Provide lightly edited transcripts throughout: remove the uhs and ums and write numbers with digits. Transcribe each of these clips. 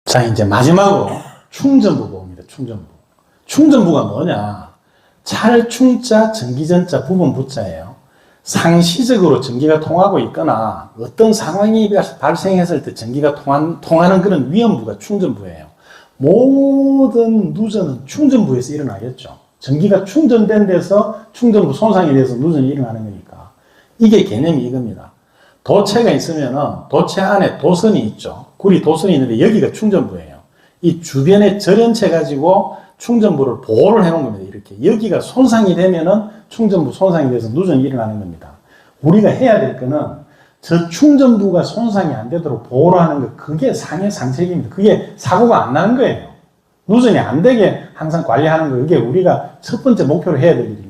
자, 이제 마지막으로 충전부 보입니다. 충전부. 충전부가 뭐냐? 찰충자, 전기전자, 부분 부자예요. 상시적으로 전기가 통하고 있거나 어떤 상황이 발생했을 때 전기가 통하는 그런 위험부가 충전부예요. 모든 누전은 충전부에서 일어나겠죠. 전기가 충전된 데서 충전부 손상이 돼서 누전이 일어나는 거니까. 이게 개념이 이겁니다. 도체가 있으면은 도체 안에 도선이 있죠. 구리 도선이 있는데 여기가 충전부예요. 이 주변에 절연체 가지고 충전부를 보호를 해놓은 겁니다. 이렇게. 여기가 손상이 되면은 충전부 손상이 돼서 누전이 일어나는 겁니다. 우리가 해야 될 거는 저 충전부가 손상이 안 되도록 보호를 하는 거, 그게 상해 상책입니다. 그게 사고가 안 나는 거예요. 누전이 안 되게 항상 관리하는 거, 그게 우리가 첫 번째 목표로 해야 될 일입니다.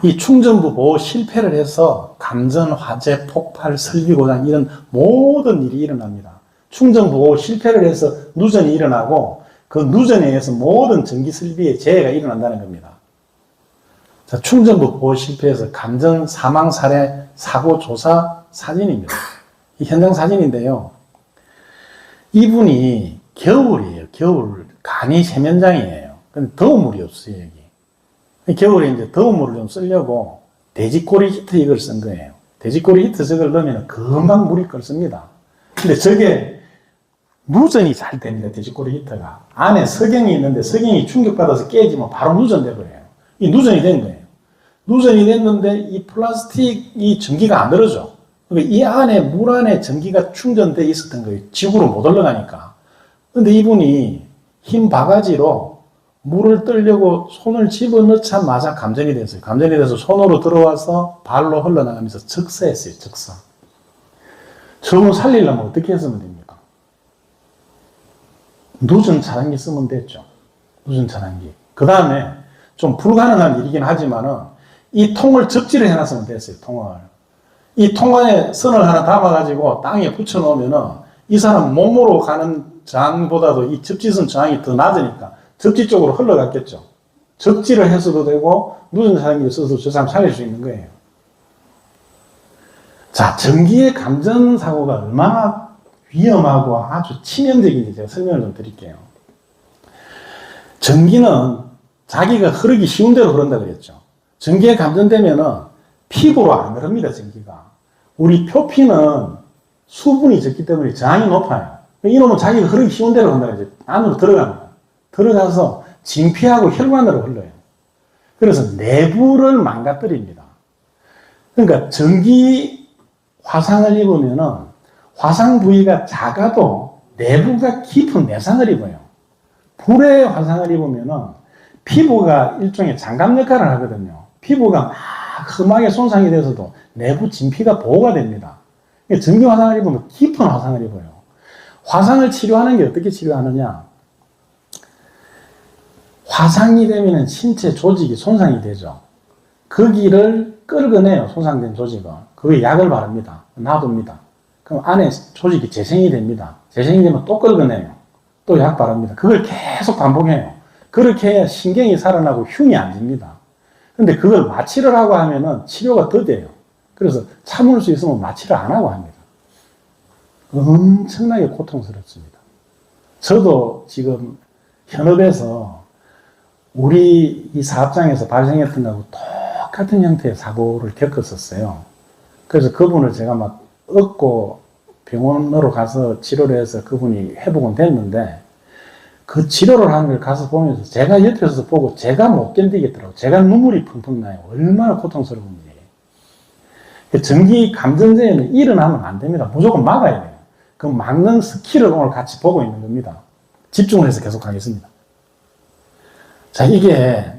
이 충전부 보호 실패를 해서 감전, 화재, 폭발, 설비 고장 이런 모든 일이 일어납니다. 충전부 보호 실패를 해서 누전이 일어나고 그 누전에 의해서 모든 전기 설비에 재해가 일어난다는 겁니다. 자, 충전부 보호 실패해서 감전, 사망, 살해, 사고 조사 사진입니다. 이 현장 사진인데요. 이분이 겨울이에요. 겨울. 간이 세면장이에요. 근데 더운 물이 없어요, 여기. 겨울에 이제 더운 물을 좀 쓰려고 돼지꼬리 히터 이걸 쓴 거예요. 돼지꼬리 히터 저걸 넣으면 금방 물이 끓습니다. 근데 저게 누전이 잘 됩니다, 돼지꼬리 히터가. 안에 석영이 있는데 석영이 충격받아서 깨지면 바로 누전돼 버려요. 이 누전이 된 거예요. 누전이 됐는데 이 플라스틱이 전기가 안 들어져. 그러니까 이 안에, 물 안에 전기가 충전돼 있었던 거예요. 지구로 못 올라가니까. 근데 이분이 흰 바가지로 물을 뜨려고 손을 집어넣자마자 감전이 됐어요. 감전이 돼서 손으로 들어와서 발로 흘러나가면서 적사했어요, 적사. 저분 살리려면 어떻게 했으면 됩니까? 누전 차단기 쓰면 됐죠. 누전 차단기. 그 다음에 좀 불가능한 일이긴 하지만은 이 통을 접지를 해놨으면 됐어요, 통을. 이 통 안에 선을 하나 담아가지고 땅에 붙여놓으면은 이 사람 몸으로 가는 저항보다도 이 접지선 저항이 더 낮으니까 접지 쪽으로 흘러갔겠죠. 접지를 해서도 되고 누전 차단기를 써서 저 사람 살릴 수 있는 거예요. 자, 전기의 감전 사고가 얼마나 위험하고 아주 치명적인지 제가 설명을 좀 드릴게요. 전기는 자기가 흐르기 쉬운 대로 흐른다 그랬죠. 전기에 감전되면은 피부로 안 흐릅니다, 전기가. 우리 표피는 수분이 적기 때문에 저항이 높아요. 이놈은 자기가 흐르기 쉬운 대로 흐른다 그랬죠. 안으로 들어갑니다. 들어가서 진피하고 혈관으로 흘러요. 그래서 내부를 망가뜨립니다. 그러니까 전기 화상을 입으면은 화상 부위가 작아도 내부가 깊은 내상을 입어요. 불의 화상을 입으면은 피부가 일종의 장갑 역할을 하거든요. 피부가 막 험하게 손상이 돼서도 내부 진피가 보호가 됩니다. 전기 화상을 입으면 깊은 화상을 입어요. 화상을 치료하는 게 어떻게 치료하느냐? 화상이 되면 신체 조직이 손상이 되죠. 거기를 끌어내요, 손상된 조직을. 그게 약을 바릅니다. 놔둡니다. 그럼 안에 조직이 재생이 됩니다. 재생이 되면 또 끌어내요. 또 약 바릅니다. 그걸 계속 반복해요. 그렇게 해야 신경이 살아나고 흉이 안 집니다. 근데 그걸 마취를 하고 하면은 치료가 더 돼요. 그래서 참을 수 있으면 마취를 안 하고 합니다. 엄청나게 고통스럽습니다. 저도 지금 현업에서 우리 이 사업장에서 발생했던 거하고 똑같은 형태의 사고를 겪었었어요. 그래서 그분을 제가 막 얻고 병원으로 가서 치료를 해서 그분이 회복은 됐는데 그 치료를 하는 걸 가서 보면서 제가 옆에서 보고 제가 못 견디겠더라고요. 제가 눈물이 펑펑 나요. 얼마나 고통스러운지. 전기 감전제에는 일어나면 안 됩니다. 무조건 막아야 돼요. 그 막는 스킬을 오늘 같이 보고 있는 겁니다. 집중을 해서 계속 하겠습니다. 자, 이게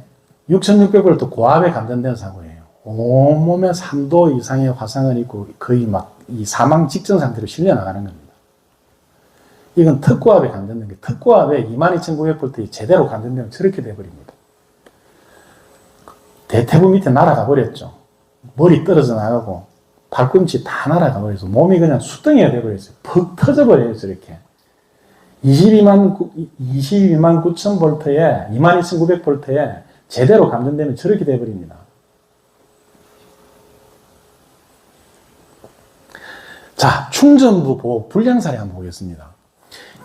6600V 고압에 감전된 사고예요. 온몸에 3도 이상의 화상을 입고 거의 막 이 사망 직전 상태로 실려 나가는 겁니다. 이건 특고압에 감전된 게, 특고압에 22900V에 제대로 감전되면 저렇게 돼버립니다. 대퇴부 밑에 날아가 버렸죠. 머리 떨어져 나가고 발꿈치 다 날아가 버려서 몸이 그냥 수덩이가 돼버렸어요. 퍽 터져버려요, 저렇게. 22만 9,000V에 22,900V에 제대로 감전되면 저렇게 돼버립니다. 자, 충전부 보호 불량 사례 한번 보겠습니다.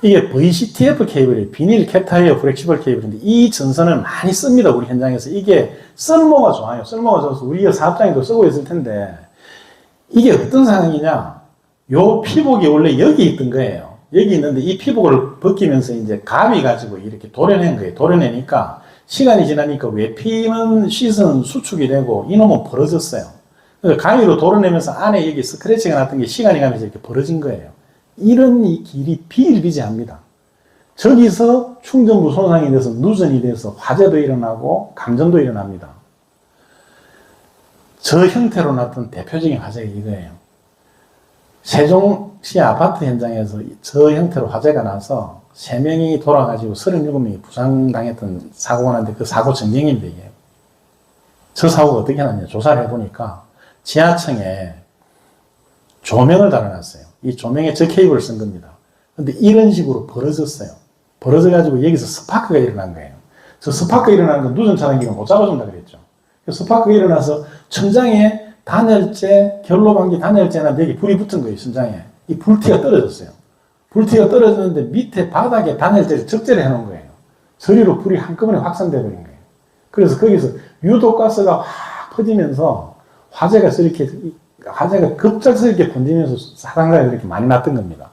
이게 VCTF 케이블이에요. 비닐 캡타이어 플렉시블 케이블인데 이 전선을 많이 씁니다. 우리 현장에서. 이게 쓸모가 좋아요. 쓸모가 좋아서 우리가 사업장에도 쓰고 있을 텐데 이게 어떤 상황이냐. 요 피복이 원래 여기 있던 거예요. 여기 있는데 이 피복을 벗기면서 이제 감이 가지고 이렇게 도려낸 거예요. 도려내니까 시간이 지나니까 외피는 시선 수축이 되고 이놈은 벌어졌어요. 그래서 가위로 도려내면서 안에 여기 스크래치가 났던 게 시간이 가면서 이렇게 벌어진 거예요. 이런 이 길이 비일비재합니다. 저기서 충전부 손상이 돼서 누전이 돼서 화재도 일어나고 감전도 일어납니다. 저 형태로 났던 대표적인 화재가 이거예요. 세종시 아파트 현장에서 저 형태로 화재가 나서 3명이 돌아가지고 37명이 부상당했던 사고가 났는데 그 사고 전경입니다, 이게. 저 사고가 어떻게 났냐. 조사를 해보니까 지하층에 조명을 달아놨어요. 이 조명에 저 케이블을 쓴 겁니다. 근데 이런 식으로 벌어졌어요. 벌어져가지고 여기서 스파크가 일어난 거예요. 저 스파크가 일어나는 건 누전 차단기가 못 잡아준다 그랬죠. 스파크가 일어나서 천장에 단열재, 결로방기 단열재나 여기 불이 붙은 거예요, 천장에. 이 불티가 떨어졌어요. 불티가 떨어졌는데 밑에 바닥에 단열재를 적재를 해놓은 거예요. 저리로 불이 한꺼번에 확산돼 버린 거예요. 그래서 거기서 유독가스가 확 퍼지면서 화재가 급작스럽게 번지면서 사상자가 이렇게 많이 났던 겁니다.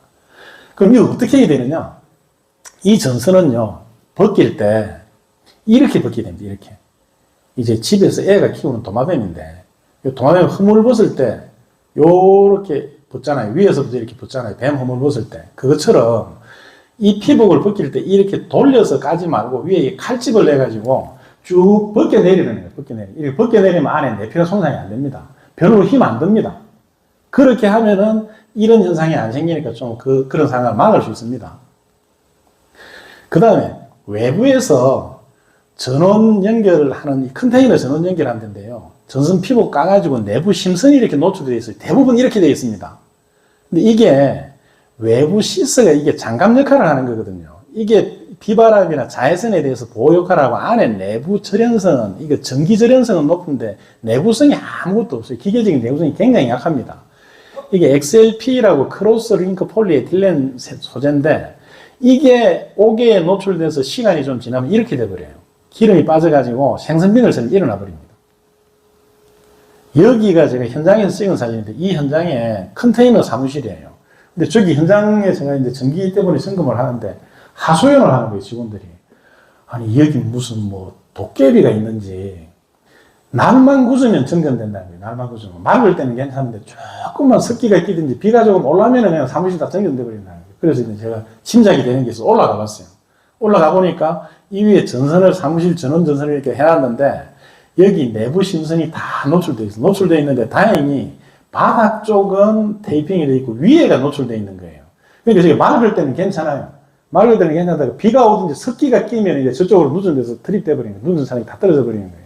그럼 이거 어떻게 해야 되느냐? 이 전선은요, 벗길 때 이렇게 벗기게 됩니다. 이렇게. 이제 집에서 애가 키우는 도마뱀인데, 도마뱀 허물 벗을 때 요렇게 벗잖아요. 위에서부터 이렇게 벗잖아요. 뱀 허물 벗을 때. 그것처럼 이 피복을 벗길 때 이렇게 돌려서 까지 말고 위에 칼집을 내가지고 쭉 벗겨내리는 거예요. 이렇게 벗겨내리면 안에 내피가 손상이 안 됩니다. 별로 힘 안 듭니다. 그렇게 하면은 이런 현상이 안 생기니까 좀 그런 상황을 막을 수 있습니다. 그 다음에 외부에서 전원 연결을 하는, 컨테이너 전원 연결하는 데인데요. 전선 피복 까가지고 내부 심선이 이렇게 노출되어 있어요. 대부분 이렇게 되어 있습니다. 근데 이게 외부 시스가 이게 장갑 역할을 하는 거거든요. 이게 비바람이나 자외선에 대해서 보호 역할을 하고 안에 내부 절연성은, 이거 전기 절연성은 높은데 내부성이 아무것도 없어요. 기계적인 내부성이 굉장히 약합니다. 이게 XLP라고 크로스 링크 폴리에틸렌 소재인데 이게 옥외에 노출돼서 시간이 좀 지나면 이렇게 돼버려요. 기름이 빠져가지고 생선빙을처럼 일어나 버립니다. 여기가 제가 현장에서 찍은 사진인데 이 현장에 컨테이너 사무실이에요. 근데 저기 현장에 제가 이제 전기 때문에 점검을 하는데 하소연을 하는 거예요, 직원들이. 아니, 여기 무슨 뭐 도깨비가 있는지, 날만 굳으면 정전된다는 거예요, 날만 굳으면. 막을 때는 괜찮은데, 조금만 습기가 끼든지, 비가 조금 올라오면 그냥 사무실 다 정전돼 버린다는 거예요. 그래서 이제 제가 짐작이 되는 게 있어서 올라가 봤어요. 올라가 보니까 이 위에 전선을, 사무실 전원 전선을 이렇게 해놨는데, 여기 내부 심선이 다 노출되어 있어요. 노출되어 있는데, 다행히 바닥 쪽은 테이핑이 되어 있고, 위에가 노출되어 있는 거예요. 그러니까 저기 막을 때는 괜찮아요. 맑을 때는 괜찮다가 비가 오든지 습기가 끼면 이제 저쪽으로 누전돼서 트립돼 버리는 거예요. 누전 산이 다 떨어져 버리는 거예요.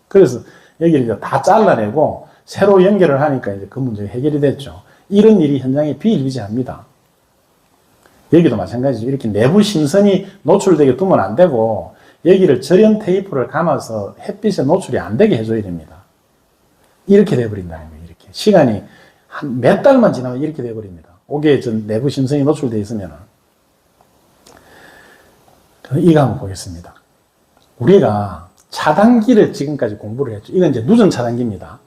그래서 여기를 이제 다 잘라내고 새로 연결을 하니까 이제 그 문제가 해결이 됐죠. 이런 일이 현장에 비일비재합니다. 여기도 마찬가지죠. 이렇게 내부 심선이 노출되게 두면 안 되고 여기를 절연 테이프를 감아서 햇빛에 노출이 안 되게 해줘야 됩니다. 이렇게 돼버린다는 거예요. 이렇게 시간이 한 몇 달만 지나면 이렇게 돼버립니다. 옥외에 내부 심선이 노출되어 있으면은. 이거 한번 보겠습니다. 우리가 차단기를 지금까지 공부를 했죠. 이건 이제 누전 차단기입니다.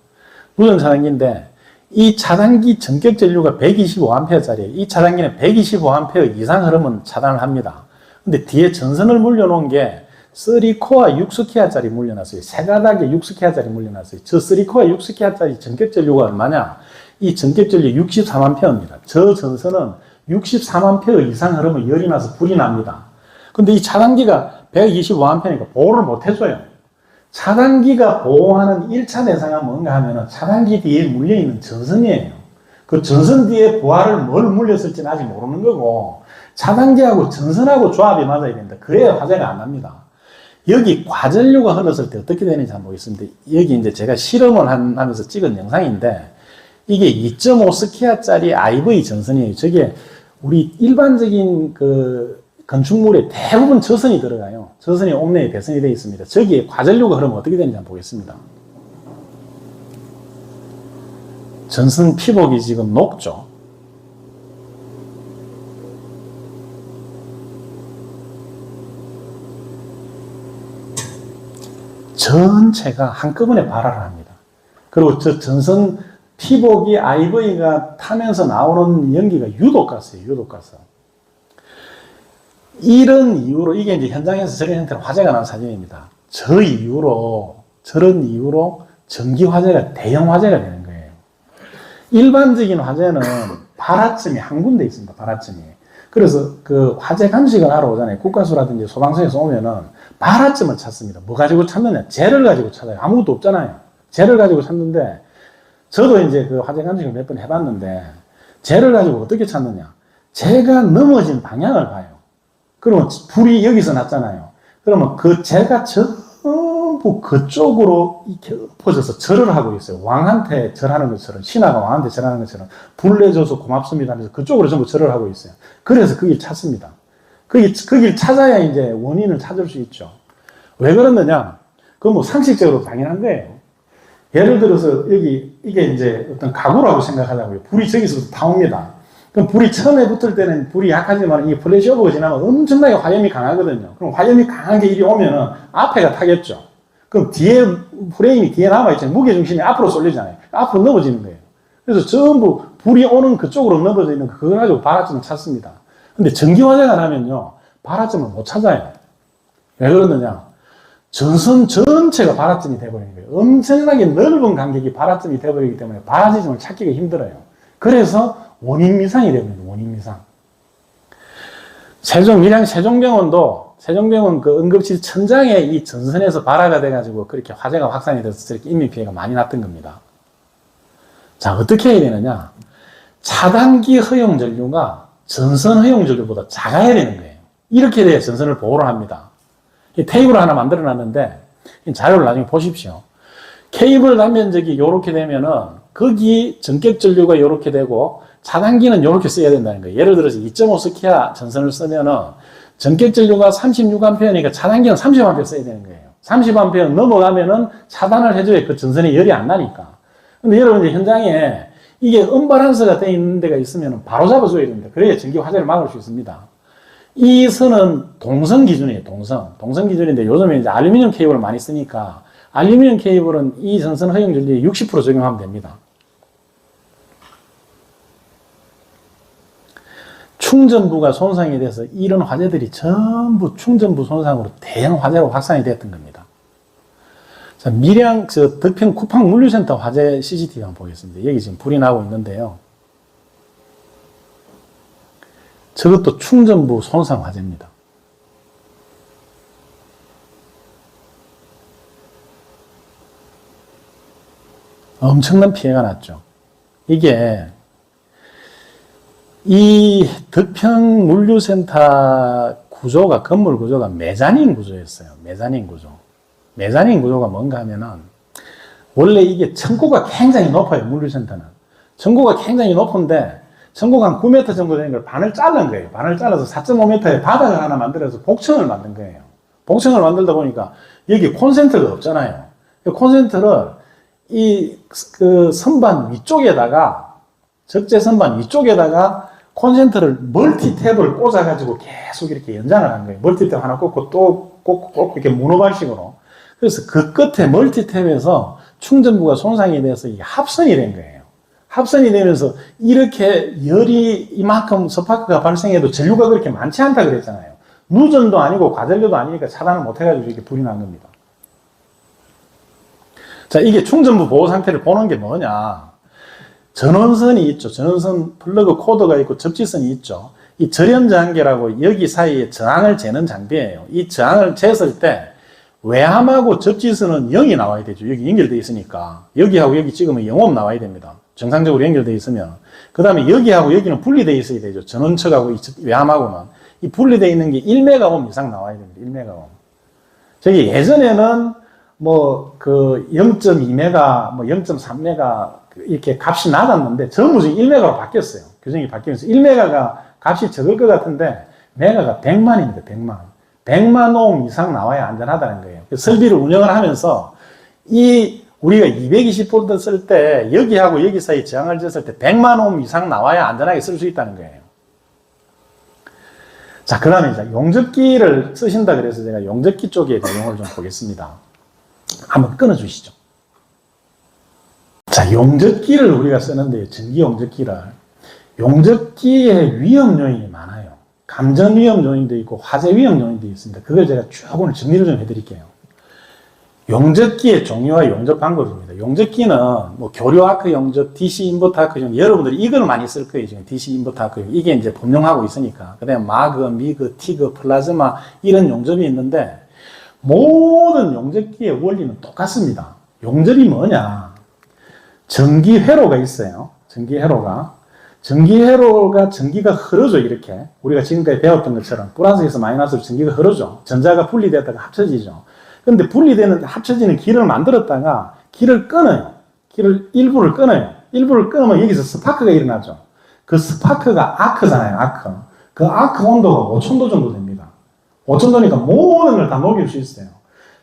누전 차단기인데 이 차단기 전격 전류가 125A짜리예요. 이 차단기는 125A 이상 흐르면 차단을 합니다. 근데 뒤에 전선을 물려놓은 게 3코어 6스퀘어짜리 물려놨어요. 세 가닥에 6스퀘어짜리 물려놨어요. 저 3코어 6스퀘어짜리 전격 전류가 얼마냐? 이 전격 전류 64A입니다. 저 전선은 64A 이상 흐르면 열이 나서 불이 납니다. 근데 이 차단기가 125A니까 보호를 못 해줘요. 차단기가 보호하는 1차 대상은 뭔가 하면은 차단기 뒤에 물려있는 전선이에요. 그 전선 뒤에 부하를 뭘 물렸을지는 아직 모르는 거고, 차단기하고 전선하고 조합이 맞아야 된다. 그래야 화재가 안 납니다. 여기 과전류가 흘렀을 때 어떻게 되는지 한번 보겠습니다. 여기 이제 제가 실험을 하면서 찍은 영상인데, 이게 2.5스퀘어짜리 IV 전선이에요. 저게 우리 일반적인 건축물에 대부분 저선이 들어가요. 저선이 옥내에 배선이 되어 있습니다. 저기에 과전류가 흐르면 어떻게 되는지 한번 보겠습니다. 전선 피복이 지금 녹죠. 전체가 한꺼번에 발화를 합니다. 그리고 저 전선 피복이 IV가 타면서 나오는 연기가 유독가스예요, 유독가스. 이런 이유로, 이게 이제 현장에서 저런 형태로 화재가 난 사진입니다. 저런 이유로 전기 화재가 대형 화재가 되는 거예요. 일반적인 화재는 발화점이 한 군데 있습니다, 발화점이. 그래서 그 화재 감식을 하러 오잖아요. 국가수라든지 소방서에서 오면은 발화점을 찾습니다. 뭐 가지고 찾느냐? 재를 가지고 찾아요. 아무것도 없잖아요. 재를 가지고 찾는데, 저도 이제 그 화재 감식을 몇 번 해봤는데, 재를 가지고 어떻게 찾느냐? 재가 넘어진 방향을 봐요. 그러면 불이 여기서 났잖아요. 그러면 그 재가 전부 그쪽으로 이렇게 엎어져서 절을 하고 있어요. 왕한테 절하는 것처럼, 신하가 왕한테 절하는 것처럼, 불 내줘서 고맙습니다 하면서 그쪽으로 전부 절을 하고 있어요. 그래서 그 길 찾습니다. 그 길 찾아야 이제 원인을 찾을 수 있죠. 왜 그러느냐? 그건 뭐 상식적으로 당연한 거예요. 예를 들어서 여기, 이게 이제 어떤 가구라고 생각하자고요. 불이 저기서부터 다 옵니다. 그럼 불이 처음에 붙을 때는 불이 약하지만 이 플래시오버가 지나면 엄청나게 화염이 강하거든요. 그럼 화염이 강하게 이리 오면은 앞에가 타겠죠. 그럼 뒤에, 프레임이 뒤에 남아있잖아요. 무게중심이 앞으로 쏠리잖아요. 앞으로 넘어지는 거예요. 그래서 전부 불이 오는 그쪽으로 넘어져 있는 그걸 가지고 발화점을 찾습니다. 근데 전기화재가 나면요, 발화점을 못 찾아요. 왜 그러느냐? 전선 전체가 발화점이 돼버리는 거예요. 엄청나게 넓은 간격이 발화점이 돼버리기 때문에 발화 지점을 찾기가 힘들어요. 그래서 원인 미상이 됩니다. 원인 미상. 밀양 세종병원 그 응급실 천장에 이 전선에서 발화가 돼가지고 그렇게 화재가 확산이 돼서 저렇게 인명피해가 많이 났던 겁니다. 자, 어떻게 해야 되느냐? 차단기 허용 전류가 전선 허용 전류보다 작아야 되는 거예요. 이렇게 돼야 전선을 보호를 합니다. 이 테이블을 하나 만들어 놨는데, 이 자료를 나중에 보십시오. 케이블 단면적이 요렇게 되면은, 거기 전격 전류가 요렇게 되고, 차단기는 요렇게 써야 된다는 거예요. 예를 들어서 2.5 스키아 전선을 쓰면은, 전격 전류가 36A니까 차단기는 30A 써야 되는 거예요. 30A 넘어가면은 차단을 해줘야 그 전선에 열이 안 나니까. 근데 여러분, 이제 현장에 이게 언밸런스가 되어 있는 데가 있으면 바로 잡아줘야 됩니다. 그래야 전기 화재를 막을 수 있습니다. 이 선은 동성 기준이에요, 동성 기준인데 요즘에 이제 알루미늄 케이블을 많이 쓰니까 알루미늄 케이블은 이 전선 허용 전류에 60% 적용하면 됩니다. 충전부가 손상이 돼서 이런 화재들이 전부 충전부 손상으로 대형 화재로 확산이 됐던 겁니다. 자, 밀양, 덕평 쿠팡 물류센터 화재 CCTV 한번 보겠습니다. 여기 지금 불이 나고 있는데요. 저것도 충전부 손상 화재입니다. 엄청난 피해가 났죠. 이게 이 덕평 물류센터 구조가, 건물 구조가 메자닌 구조였어요. 메자닌 구조. 메자닌 구조가 뭔가 하면은, 원래 이게 층고가 굉장히 높아요, 물류센터는. 층고가 굉장히 높은데, 층고가 한 9m 정도 되는 걸 반을 자른 거예요. 반을 잘라서 4.5m의 바닥을 하나 만들어서 복층을 만든 거예요. 복층을 만들다 보니까, 여기 콘센트가 없잖아요. 콘센트를 그 선반 위쪽에다가, 적재 선반 위쪽에다가 콘센트를 멀티탭을 꽂아가지고 계속 이렇게 연장을 한 거예요. 멀티탭 하나 꽂고 또 꽂고 이렇게 문어발식으로. 그래서 그 끝에 멀티탭에서 충전부가 손상이 돼서 이게 합선이 된 거예요. 합선이 되면서 이렇게 열이 이만큼 스파크가 발생해도 전류가 그렇게 많지 않다 그랬잖아요. 누전도 아니고 과전류도 아니니까 차단을 못 해가지고 이렇게 불이 난 겁니다. 자, 이게 충전부 보호 상태를 보는 게 뭐냐. 전원선이 있죠. 전원선 플러그 코드가 있고 접지선이 있죠. 이 절연저항계라고 여기 사이에 저항을 재는 장비예요. 이 저항을 쟀을 때 외함하고 접지선은 0이 나와야 되죠. 여기 연결되어 있으니까. 여기하고 여기 찍으면 0옴 나와야 됩니다. 정상적으로 연결되어 있으면. 그 다음에 여기하고 여기는 분리되어 있어야 되죠. 전원측하고 이 외함하고는. 이 분리되어 있는 게 1메가옴 이상 나와야 됩니다. 1메가옴. 저기 예전에는 뭐 그 0.2메가, 뭐 0.3메가 이렇게 값이 낮았는데 전부 지금 1메가로 바뀌었어요. 규정이 바뀌면서 1메가가 값이 적을 것 같은데 메가가 100만입니다. 100만. 100만 옴 이상 나와야 안전하다는 거예요. 설비를 운영을 하면서 우리가 220V 쓸 때 여기하고 여기 사이 저항을 쟀을 때 100만 옴 이상 나와야 안전하게 쓸 수 있다는 거예요. 자, 그 다음에 이제 용접기를 쓰신다 그래서 제가 용접기 쪽에 내용을 좀 보겠습니다. 한번 끊어주시죠. 자, 용접기를 우리가 쓰는데요. 전기 용접기를. 용접기의 위험 요인이 많아요. 감전 위험 요인도 있고 화재 위험 요인도 있습니다. 그걸 제가 쭉 오늘 정리를 좀 해드릴게요. 용접기의 종류와 용접 방법입니다. 용접기는 뭐 교류 아크 용접, DC 인버터 아크 용접, 여러분들이 이걸 많이 쓸 거예요. 지금 DC 인버터 아크 용접. 이게 이제 범용하고 있으니까. 그 다음에 마그, 미그, 티그, 플라즈마 이런 용접이 있는데 모든 용접기의 원리는 똑같습니다. 용접이 뭐냐? 전기회로가 있어요. 전기회로가 전기가 흐르죠. 이렇게 우리가 지금까지 배웠던 것처럼 플러스에서 마이너스로 전기가 흐르죠. 전자가 분리되다가 합쳐지죠. 근데 합쳐지는 길을 만들었다가 길을 끊어요. 일부를 끊어요. 일부를 끊으면 여기서 스파크가 일어나죠. 그 스파크가 아크잖아요. 아크. 그 아크 온도가 5000도 정도 됩니다. 5000도니까 모든 걸 다 녹일 수 있어요.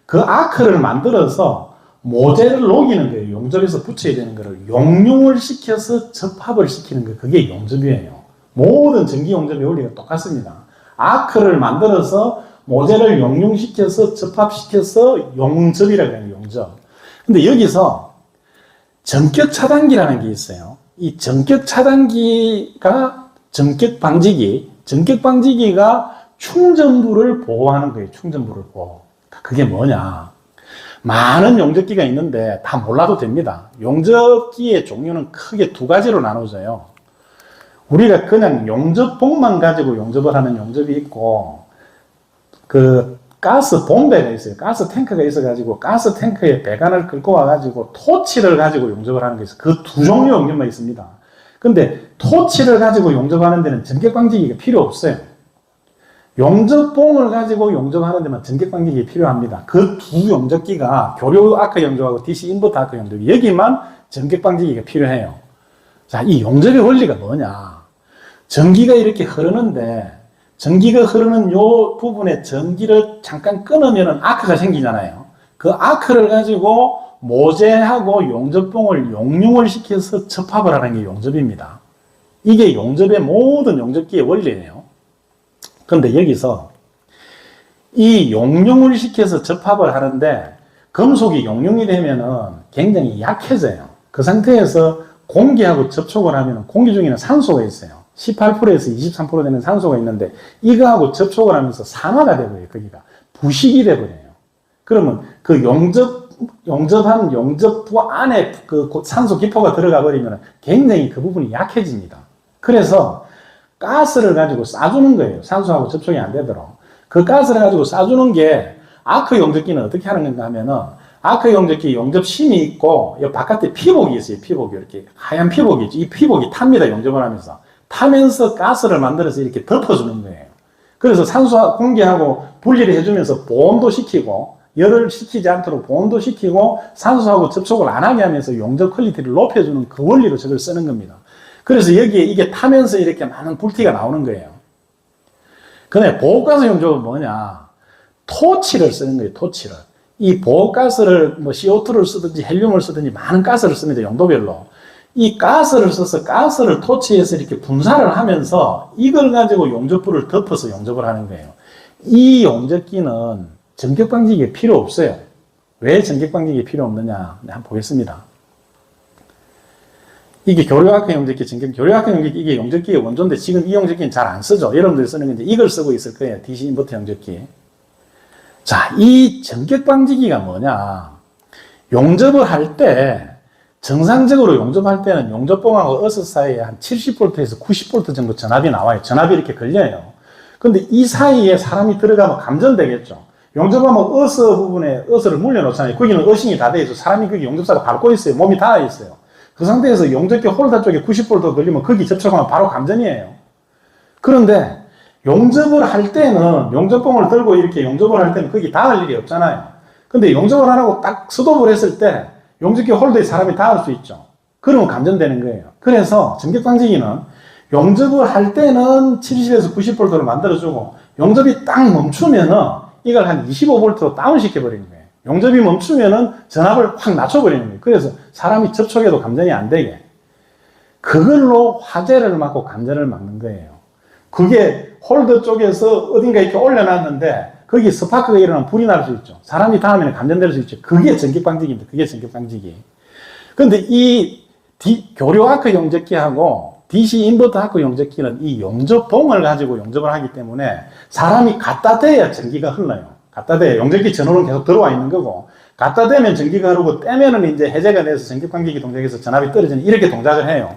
그 아크를 만들어서 모재를 녹이는 거예요. 용접에서 붙여야 되는 거를 용융을 시켜서 접합을 시키는 거. 그게 용접이에요. 모든 전기 용접의 원리가 똑같습니다. 아크를 만들어서 모재를 용융시켜서 접합시켜서 용접이라고 해요. 용접. 근데 여기서 전격 차단기라는 게 있어요. 이 전격 차단기가 전격 방지기가 충전부를 보호하는 거예요. 충전부를 보호. 그게 뭐냐? 많은 용접기가 있는데 다 몰라도 됩니다. 용접기의 종류는 크게 두 가지로 나눠져요. 우리가 그냥 용접봉만 가지고 용접을 하는 용접이 있고, 그 가스 본배가 있어요. 가스 탱크가 있어가지고 가스 탱크에 배관을 끌고 와가지고 토치를 가지고 용접을 하는 게 있어요. 그 두 종류 용접만 있습니다. 근데 토치를 가지고 용접하는 데는 전격방지기가 필요 없어요. 용접봉을 가지고 용접하는 데만 전격방지기가 필요합니다. 그 두 용접기가 교류 아크 용접하고 DC 인버터 아크 용접, 여기만 전격방지기가 필요해요. 자, 이 용접의 원리가 뭐냐? 전기가 이렇게 흐르는데 전기가 흐르는 요 부분에 전기를 잠깐 끊으면 아크가 생기잖아요. 그 아크를 가지고 모재하고 용접봉을 용융을 시켜서 접합을 하는 게 용접입니다. 이게 용접의 모든 용접기의 원리예요. 그런데 여기서 이 용융을 시켜서 접합을 하는데 금속이 용융이 되면은 굉장히 약해져요. 그 상태에서 공기하고 접촉을 하면 공기 중에는 산소가 있어요. 18%에서 23% 되는 산소가 있는데 이거하고 접촉을 하면서 산화가 되버려요. 거기가 부식이 되버려요. 그러면 그 용접한 용접부 안에 그 산소 기포가 들어가 버리면 굉장히 그 부분이 약해집니다. 그래서 가스를 가지고 쏴주는 거예요. 산소하고 접촉이 안 되도록. 그 가스를 가지고 쏴주는 게 아크 용접기는 어떻게 하는 건가 하면은 아크 용접기 용접심이 있고 이 바깥에 피복이 있어요. 피복이 이렇게 하얀 피복이 있죠. 이 피복이 탑니다. 용접을 하면서. 타면서 가스를 만들어서 이렇게 덮어주는 거예요. 그래서 산소와 공기하고 분리를 해주면서 보온도 시키고 열을 식히지 않도록 보온도 시키고 산소하고 접촉을 안 하게 하면서 용접 퀄리티를 높여주는 그 원리로 저걸 쓰는 겁니다. 그래서 여기에 이게 타면서 이렇게 많은 불티가 나오는 거예요. 근데 보호가스 용접은 뭐냐? 토치를 쓰는 거예요. 토치를. 이 보호가스를 뭐 CO2를 쓰든지 헬륨을 쓰든지 많은 가스를 씁니다. 용도별로. 이 가스를 써서 가스를 토치해서 이렇게 분사를 하면서 이걸 가지고 용접부를 덮어서 용접을 하는 거예요. 이 용접기는 전격방지기가 필요 없어요. 왜 전격방지기가 필요 없느냐? 한번 보겠습니다. 이게 교류아크 용접기, 교류아크 용접기, 이게 용접기의 원조인데 지금 이 용접기는 잘 안 쓰죠. 여러분들이 쓰는 건 이제 이걸 쓰고 있을 거예요. DC 인버터 용접기. 자, 이 전격방지기가 뭐냐? 용접을 할 때 정상적으로 용접할 때는 용접봉하고 어스 사이에 한 70V에서 90V 정도 전압이 나와요. 전압이 이렇게 걸려요. 근데 이 사이에 사람이 들어가면 감전되겠죠. 용접하면 어스 부분에 어스를 물려놓잖아요. 거기는 어싱이 다 돼 있어. 사람이 거기 용접사가 밟고 있어요. 몸이 닿아 있어요. 그 상태에서 용접기 홀더 쪽에 90V 걸리면 거기 접촉하면 바로 감전이에요. 그런데 용접을 할 때는 용접봉을 들고 이렇게 용접을 할 때는 거기 닿을 일이 없잖아요. 근데 용접을 안 하고 딱 스톱을 했을 때 용접기 홀더에 사람이 닿을 수 있죠. 그러면 감전되는 거예요. 그래서 전격방지기는 용접을 할 때는 70에서 90V를 만들어주고 용접이 딱 멈추면은 이걸 한 25V로 다운시켜버리는 거예요. 용접이 멈추면은 전압을 확 낮춰버리는 거예요. 그래서 사람이 접촉해도 감전이 안 되게. 그걸로 화재를 막고 감전을 막는 거예요. 그게 홀더 쪽에서 어딘가 이렇게 올려놨는데 거기 스파크가 일어나면 불이 날 수 있죠. 사람이 닿으면 감전될 수 있죠. 그게 전기방지기입니다. 그게 전기방지기. 근데 이 교류 아크 용접기하고 DC 인버터 아크 용접기는 이 용접봉을 가지고 용접을 하기 때문에 사람이 갖다 대야 전기가 흘러요. 갖다 대야 용접기 전원은 계속 들어와 있는 거고, 갖다 대면 전기가 흐르고 떼면은 이제 해제가 돼서 전기방지기 동작에서 전압이 떨어지는 이렇게 동작을 해요.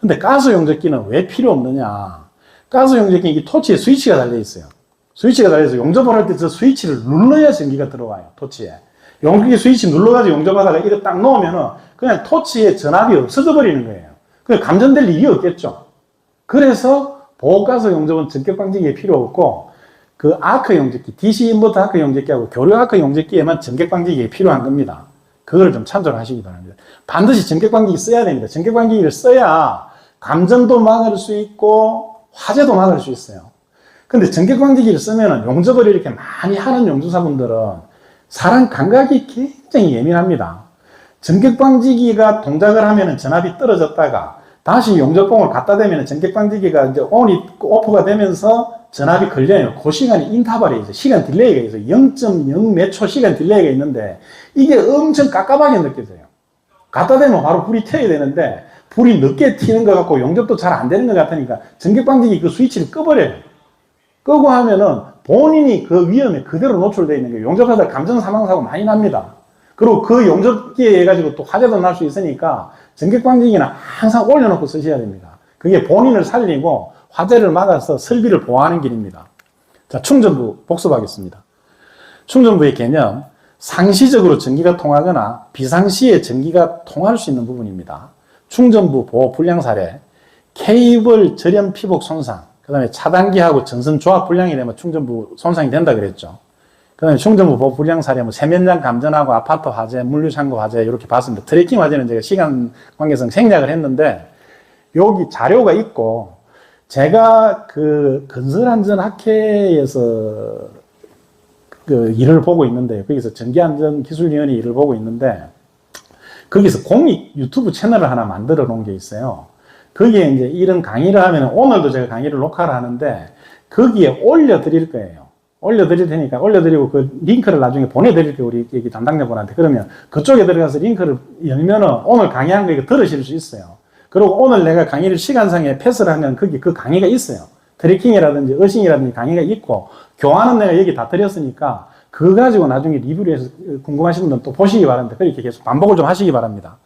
근데 가스 용접기는 왜 필요 없느냐? 가스 용접기는 이 토치에 스위치가 달려 있어요. 스위치가 달려서 용접을 할 때 저 스위치를 눌러야 전기가 들어와요. 토치에. 용접기 스위치 눌러가지고 용접하다가 이거 딱 놓으면은 그냥 토치에 전압이 없어져 버리는 거예요. 그냥 감전될 일이 없겠죠. 그래서 보호가스 용접은 전격방지기에 필요 없고, 그 아크 용접기, DC 인버터 아크 용접기하고 교류 아크 용접기에만 전격방지기에 필요한 겁니다. 그걸 좀 참조를 하시기 바랍니다. 반드시 전격방지기 써야 됩니다. 전격방지기를 써야 감전도 막을 수 있고 화재도 막을 수 있어요. 근데 전격방지기를 쓰면은 용접을 이렇게 많이 하는 용접사분들은 사람 감각이 굉장히 예민합니다. 전격방지기가 동작을 하면은 전압이 떨어졌다가 다시 용접봉을 갖다 대면은 전격방지기가 이제 온이 오프가 되면서 전압이 걸려요. 그 시간이 인터벌이 있어요. 시간 딜레이가 있어요. 0.0 몇 초 시간 딜레이가 있는데 이게 엄청 깝깝하게 느껴져요. 갖다 대면 바로 불이 켜야 되는데 불이 늦게 튀는 것 같고 용접도 잘 안 되는 것 같으니까 전격방지기 그 스위치를 꺼버려요. 끄고 하면은 본인이 그 위험에 그대로 노출되어 있는 거예요. 용접하다 감전 사망사고 많이 납니다. 그리고 그 용접기에 해가지고 또 화재도 날 수 있으니까 전격방지기는 항상 올려놓고 쓰셔야 됩니다. 그게 본인을 살리고 화재를 막아서 설비를 보호하는 길입니다. 자, 충전부 복습하겠습니다. 충전부의 개념, 상시적으로 전기가 통하거나 비상시에 전기가 통할 수 있는 부분입니다. 충전부 보호 불량 사례, 케이블 절연 피복 손상, 그 다음에 차단기하고 전선 조합 불량이 되면 충전부 손상이 된다 그랬죠. 그 다음에 충전부 보호 불량 사례, 뭐 세면장 감전하고 아파트 화재, 물류창고 화재 이렇게 봤습니다. 트래킹 화재는 제가 시간 관계상 생략을 했는데 여기 자료가 있고, 제가 그 건설안전학회에서 그 일을 보고 있는데, 거기서 전기안전기술위원회 일을 보고 있는데, 거기서 공익 유튜브 채널을 하나 만들어 놓은 게 있어요. 거기에 이제 이런 강의를 하면, 오늘도 제가 강의를 녹화를 하는데, 거기에 올려드릴 거예요. 올려드릴 테니까, 올려드리고 그 링크를 나중에 보내드릴게요. 우리 여기 담당자분한테. 그러면 그쪽에 들어가서 링크를 열면은 오늘 강의한 거 이거 들으실 수 있어요. 그리고 오늘 내가 강의를 시간상에 패스를 하면 거기 그 강의가 있어요. 트래킹이라든지 어싱이라든지 강의가 있고, 교환은 내가 여기 다 드렸으니까 그거 가지고 나중에 리뷰를 해서 궁금하신 분들은 또 보시기 바랍니다. 그렇게 계속 반복을 좀 하시기 바랍니다.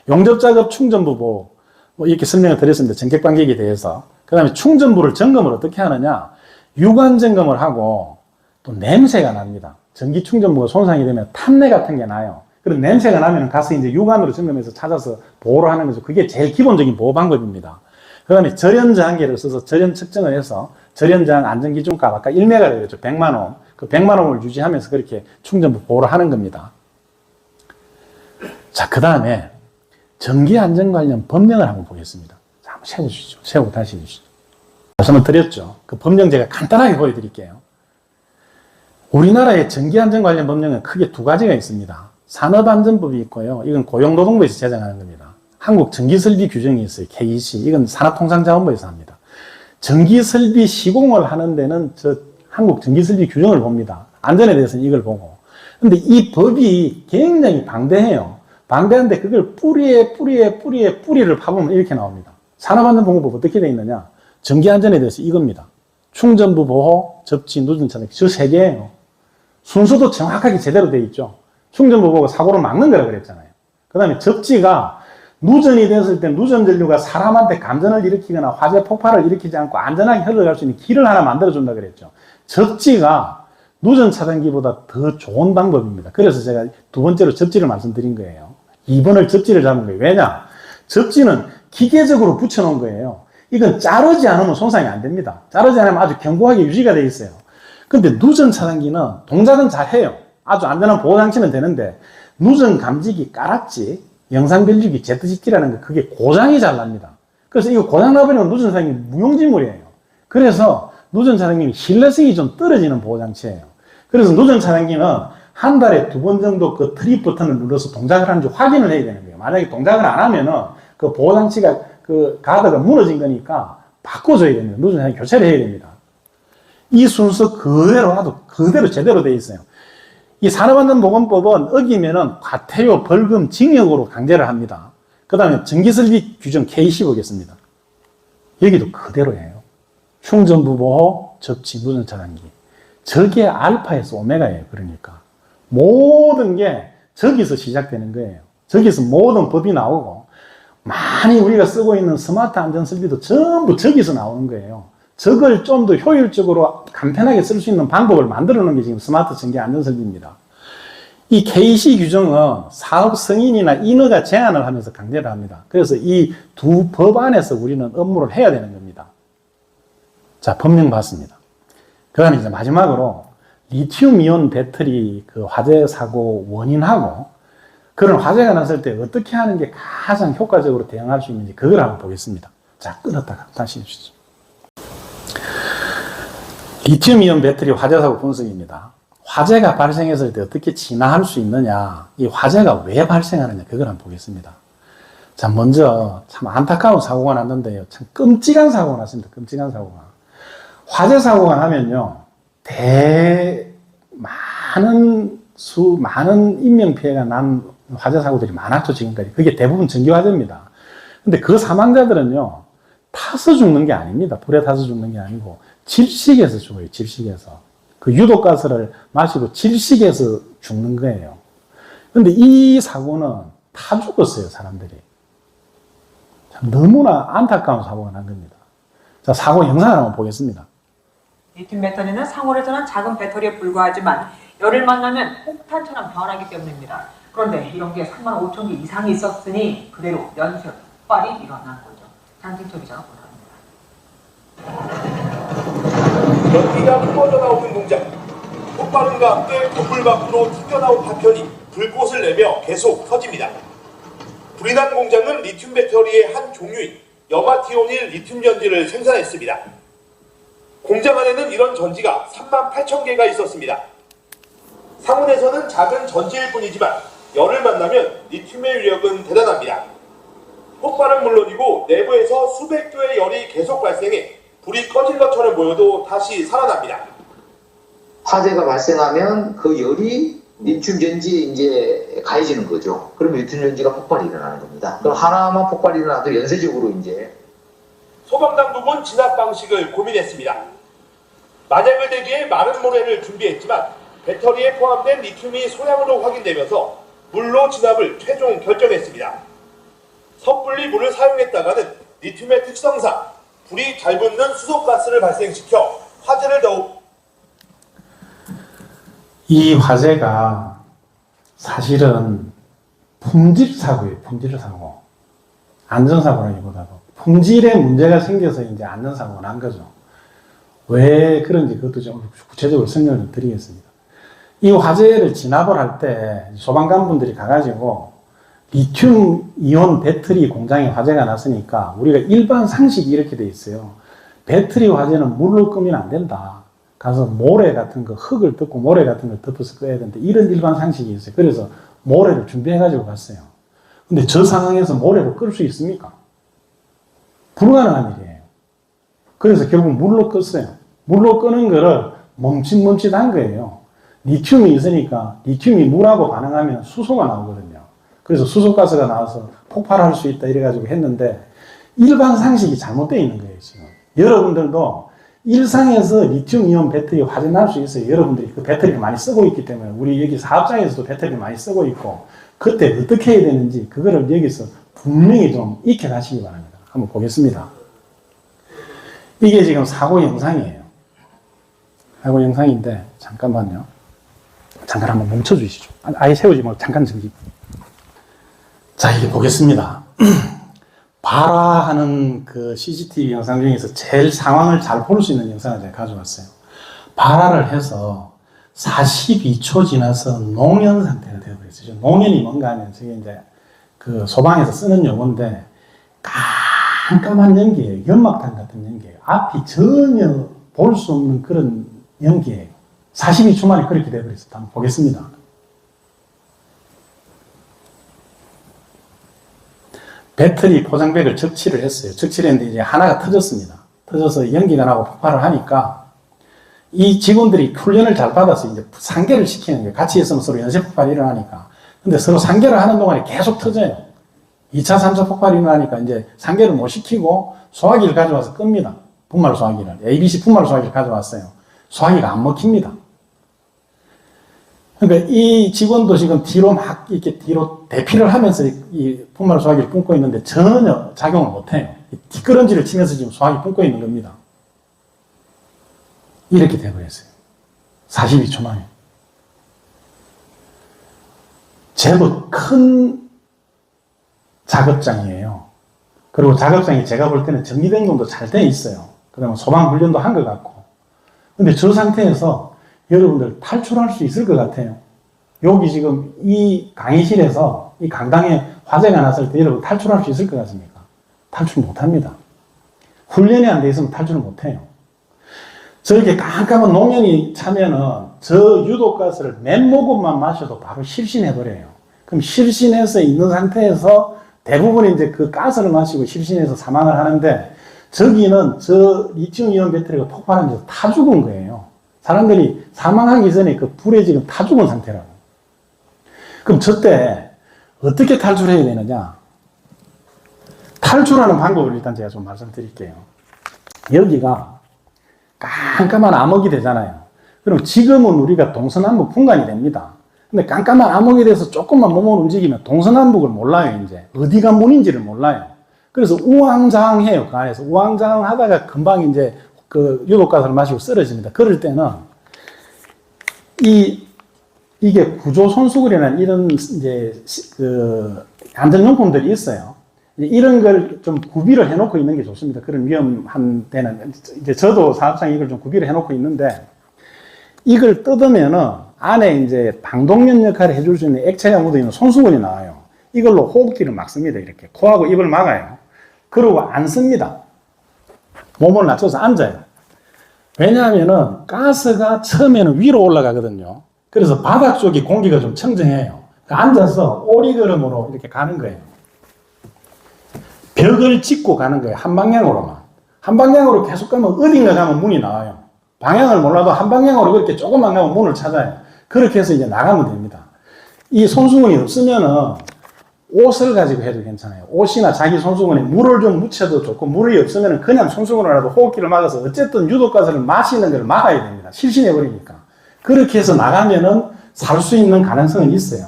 용접작업 충전부 보호, 뭐 이렇게 설명을 드렸습니다. 전격방지기에 대해서. 그 다음에 충전부를 점검을 어떻게 하느냐, 유관 점검을 하고 또 냄새가 납니다. 전기 충전부가 손상이 되면 탄내 같은 게 나요. 그런 냄새가 나면 가서 이제 유관으로 점검해서 찾아서 보호를 하는 거죠. 그게 제일 기본적인 보호 방법입니다. 그 다음에 절연 저항계를 써서 절연 측정을 해서 절연 저항 안전기준값, 아까 1메가라고 그랬죠. 100만옴. 그 100만옴을 유지하면서 그렇게 충전부 보호를 하는 겁니다. 자, 그 다음에 전기안전 관련 법령을 한번 보겠습니다. 자, 한번 세워주시죠. 세우고 다시 해주시죠. 말씀을 드렸죠. 그 법령 제가 간단하게 보여드릴게요. 우리나라의 전기안전 관련 법령은 크게 두 가지가 있습니다. 산업안전법이 있고요. 이건 고용노동부에서 제정하는 겁니다. 한국전기설비 규정이 있어요. KEC. 이건 산업통상자원부에서 합니다. 전기설비 시공을 하는 데는 한국전기설비 규정을 봅니다. 안전에 대해서는 이걸 보고. 근데 이 법이 굉장히 방대해요. 방대한데 그걸 뿌리를 파보면 이렇게 나옵니다. 산업안전보건법 어떻게 되어 있느냐? 전기안전에 대해서 이겁니다. 충전부 보호, 접지, 누전 차단. 저 세 개예요. 순서도 정확하게 제대로 되어 있죠. 충전부 보호가 사고를 막는 거라고 그랬잖아요. 그 다음에 접지가 누전이 됐을 때 누전 전류가 사람한테 감전을 일으키거나 화재 폭발을 일으키지 않고 안전하게 흘러갈 수 있는 길을 하나 만들어준다 그랬죠. 접지가 누전 차단기보다 더 좋은 방법입니다. 그래서 제가 두 번째로 접지를 말씀드린 거예요. 2번을 접지를 잡은 거예요. 왜냐? 접지는 기계적으로 붙여놓은 거예요. 이건 자르지 않으면 손상이 안 됩니다. 자르지 않으면 아주 견고하게 유지가 되어 있어요. 근데 누전 차단기는 동작은 잘 해요. 아주 안전한 보호장치는 되는데, 누전 감지기, 까락지, 영상별주기, ZGT라는 거, 그게 고장이 잘 납니다. 그래서 이거 고장 나버리면 누전 차단기 무용지물이에요. 그래서 누전 차단기는 신뢰성이 좀 떨어지는 보호장치예요. 그래서 누전 차단기는 한 달에 2번 정도 그 트립 버튼을 눌러서 동작을 하는지 확인을 해야 되는 거예요. 만약에 동작을 안 하면은 그 보호장치가 그 가드가 무너진 거니까 바꿔줘야 됩니다. 누전 차단기 교체를 해야 됩니다. 이 순서 그대로 아주 그대로 제대로 돼 있어요. 이 산업안전보건법은 어기면은 과태료, 벌금, 징역으로 강제를 합니다. 그 다음에 전기설비 규정 K10 오겠습니다. 여기도 그대로예요. 충전부 보호, 접지, 무전 차단기. 저게 알파에서 오메가예요. 그러니까 모든 게 저기서 시작되는 거예요. 저기서 모든 법이 나오고 많이 우리가 쓰고 있는 스마트 안전설비도 전부 저기서 나오는 거예요. 저걸 좀 더 효율적으로 간편하게 쓸 수 있는 방법을 만들어 놓은 게 지금 스마트 전기 안전설비입니다. 이 KC 규정은 사업 승인이나 인허가 제한을 하면서 강제를 합니다. 그래서 이 두 법 안에서 우리는 업무를 해야 되는 겁니다. 자, 법령 봤습니다. 그 다음에 이제 마지막으로 리튬이온 배터리 그 화재 사고 원인하고 그런 화재가 났을 때 어떻게 하는 게 가장 효과적으로 대응할 수 있는지 그걸 한번 보겠습니다. 자, 끊었다가 다시 해주시죠. 리튬이온 배터리 화재 사고 분석입니다. 화재가 발생했을 때 어떻게 진화할 수 있느냐, 이 화재가 왜 발생하느냐, 그걸 한번 보겠습니다. 자, 먼저 참 안타까운 사고가 났는데요. 참 끔찍한 사고가 났습니다. 끔찍한 사고가. 화재 사고가 나면요, 많은 인명피해가 난 화재 사고들이 많았죠, 지금까지. 그게 대부분 전기화재입니다. 근데 그 사망자들은요, 타서 죽는 게 아닙니다. 불에 타서 죽는 게 아니고, 질식해서 죽어요, 질식해서. 그 유독가스를 마시고 질식해서 죽는 거예요. 근데 이 사고는 타 죽었어요, 사람들이. 참 너무나 안타까운 사고가 난 겁니다. 자, 사고 영상을 한번 보겠습니다. 리튬 배터리는 상온에서는 작은 배터리에 불과하지만 열을 만나면 폭탄처럼 변하기 때문입니다. 그런데 이런 게 35,000개 이상이 있었으니 그대로 연쇄 폭발이 일어난 거죠. 장진철 기자가 보도합니다. 연기가 뿜어져나오는 공장. 폭발음과 함께 건물 밖으로 튀겨나온 파편이 불꽃을 내며 계속 터집니다. 불이 난 공장은 리튬 배터리의 한 종류인 여마티온일 리튬 전지를 생산했습니다. 공장 안에는 이런 전지가 38,000개가 있었습니다. 상온에서는 작은 전지일 뿐이지만 열을 만나면 리튬의 위력은 대단합니다. 폭발은 물론이고 내부에서 수백 교의 열이 계속 발생해 불이 꺼진 것처럼 보여도 다시 살아납니다. 화재가 발생하면 그 열이 리튬 전지에 이제 가해지는 거죠. 그러면 리튬 전지가 폭발이 일어나는 겁니다. 그럼 하나만 폭발이 일어나도 연쇄적으로 이제 소방당국은 진압 방식을 고민했습니다. 만약을 대비해 마른 모래를 준비했지만 배터리에 포함된 리튬이 소량으로 확인되면서 물로 진압을 최종 결정했습니다. 섣불리 물을 사용했다가는 리튬의 특성상 불이 잘 붙는 수소가스를 발생시켜 화재를 더욱 이 화재가 사실은 품질 사고예요. 품질 사고. 안전사고라기보다도 품질에 문제가 생겨서 이제 안전사고가 난 거죠. 왜 그런지 그것도 좀 구체적으로 설명을 드리겠습니다. 이 화재를 진압을 할 때 소방관분들이 가가지고 리튬 이온 배터리 공장에 화재가 났으니까 우리가 일반 상식이 이렇게 돼 있어요. 배터리 화재는 물로 끄면 안 된다. 가서 모래 같은 거, 흙을 덮고 모래 같은 걸 덮어서 꺼야 되는데 이런 일반 상식이 있어요. 그래서 모래를 준비해가지고 갔어요. 근데 저 상황에서 모래로 끌 수 있습니까? 불가능한 일이에요. 그래서 결국 물로 껐어요. 물로 끄는 거를 멈칫멈칫한 거예요. 리튬이 있으니까 리튬이 물하고 반응하면 수소가 나오거든요. 그래서 수소가스가 나와서 폭발할 수 있다 이래가지고 했는데 일반 상식이 잘못되어 있는 거예요, 지금. 여러분들도 일상에서 리튬이온 배터리 화재 날 수 있어요. 여러분들이 그 배터리를 많이 쓰고 있기 때문에 우리 여기 사업장에서도 배터리를 많이 쓰고 있고 그때 어떻게 해야 되는지 그거를 여기서 분명히 좀 익혀가시기 바랍니다. 한번 보겠습니다. 이게 지금 사고 영상이에요. 사고 영상인데 잠깐만요. 잠깐 한번 멈춰 주시죠. 아예 세우지 말고 잠깐 정지. 자, 이게 보겠습니다. 발화하는 그 CCTV 영상 중에서 제일 상황을 잘 볼 수 있는 영상을 제가 가져왔어요. 발화를 해서 42초 지나서 농연 상태가 되어버렸어요. 농연이 뭔가 하면 저게 이제 그 소방에서 쓰는 용어인데 깜깜한 연기예요. 연막탄 같은 연기예요. 앞이 전혀 볼 수 없는 그런 연기예요. 42초 만에 그렇게 되어버렸어요. 한번 보겠습니다. 배터리 포장백을 적치를 했어요. 적치를 했는데 이제 하나가 터졌습니다. 터져서 연기가 나고 폭발을 하니까 이 직원들이 훈련을 잘 받아서 이제 상계를 시키는 거예요. 같이 있으면 서로 연쇄 폭발이 일어나니까. 근데 서로 상계를 하는 동안에 계속 터져요. 2차, 3차 폭발이 일어나니까 이제 상계를 못 시키고 소화기를 가져와서 끕니다. 분말 소화기를. ABC 분말 소화기를 가져왔어요. 소화기가 안 먹힙니다. 그러니까 이 직원도 지금 뒤로 막 이렇게 뒤로 대피를 하면서 이 분말 소화기를 뿜고 있는데 전혀 작용을 못 해요. 뒷걸음질을 치면서 지금 소화기 뿜고 있는 겁니다. 이렇게 되어버렸어요. 42초 만에. 제법 큰 작업장이에요. 그리고 작업장이 제가 볼 때는 정리변경도 잘 돼 있어요. 그 다음에 소방훈련도 한 것 같고. 근데 저 상태에서 여러분들 탈출할 수 있을 것 같아요. 여기 지금 이 강의실에서 이 강당에 화재가 났을 때 여러분 탈출할 수 있을 것 같습니까? 탈출 못 합니다. 훈련이 안 돼 있으면 탈출을 못 해요. 저렇게 깜깜한 노면이 차면은 저 유독가스를 맨 모금만 마셔도 바로 실신해버려요. 그럼 실신해서 있는 상태에서 대부분 이제 그 가스를 마시고 실신해서 사망을 하는데 저기는 저 리튬이온 배터리가 폭발하면서 타 죽은 거예요. 사람들이 사망하기 전에 그 불에 지금 타 죽은 상태라고. 그럼 저때 어떻게 탈출해야 되느냐? 탈출하는 방법을 일단 제가 좀 말씀드릴게요. 여기가 깜깜한 암흑이 되잖아요. 그럼 지금은 우리가 동서남북 분간이 됩니다. 근데 깜깜한 암흑이 돼서 조금만 몸을 움직이면 동서남북을 몰라요, 이제. 어디가 문인지를 몰라요. 그래서 우왕좌왕해요, 그 안에서. 우왕좌왕 하다가 금방 이제 그 유독가스를 마시고 쓰러집니다. 그럴 때는 이게 구조손수건이라는 이런 이제 그 안전용품들이 있어요. 이런 걸 좀 구비를 해놓고 있는 게 좋습니다. 그런 위험한 데는. 이제 저도 사업장에 이걸 좀 구비를 해놓고 있는데, 이걸 뜯으면은 안에 이제 방독면 역할을 해줄 수 있는 액체가 묻어있는 손수건이 나와요. 이걸로 호흡기를 막습니다. 이렇게. 코하고 입을 막아요. 그러고 앉습니다. 몸을 낮춰서 앉아요. 왜냐하면은 가스가 처음에는 위로 올라가거든요. 그래서 바닥 쪽이 공기가 좀 청정해요. 앉아서 오리걸음으로 이렇게 가는 거예요. 벽을 짚고 가는 거예요. 한 방향으로만. 한 방향으로 계속 가면 어딘가 가면 문이 나와요. 방향을 몰라도 한 방향으로 그렇게 조금만 가면 문을 찾아요. 그렇게 해서 이제 나가면 됩니다. 이 손수건이 없으면은 옷을 가지고 해도 괜찮아요. 옷이나 자기 손수건에 물을 좀 묻혀도 좋고, 물이 없으면 그냥 손수건으로라도 호흡기를 막아서 어쨌든 유독가스를 마시는 걸 막아야 됩니다. 실신해버리니까. 그렇게 해서 나가면은 살 수 있는 가능성은 있어요.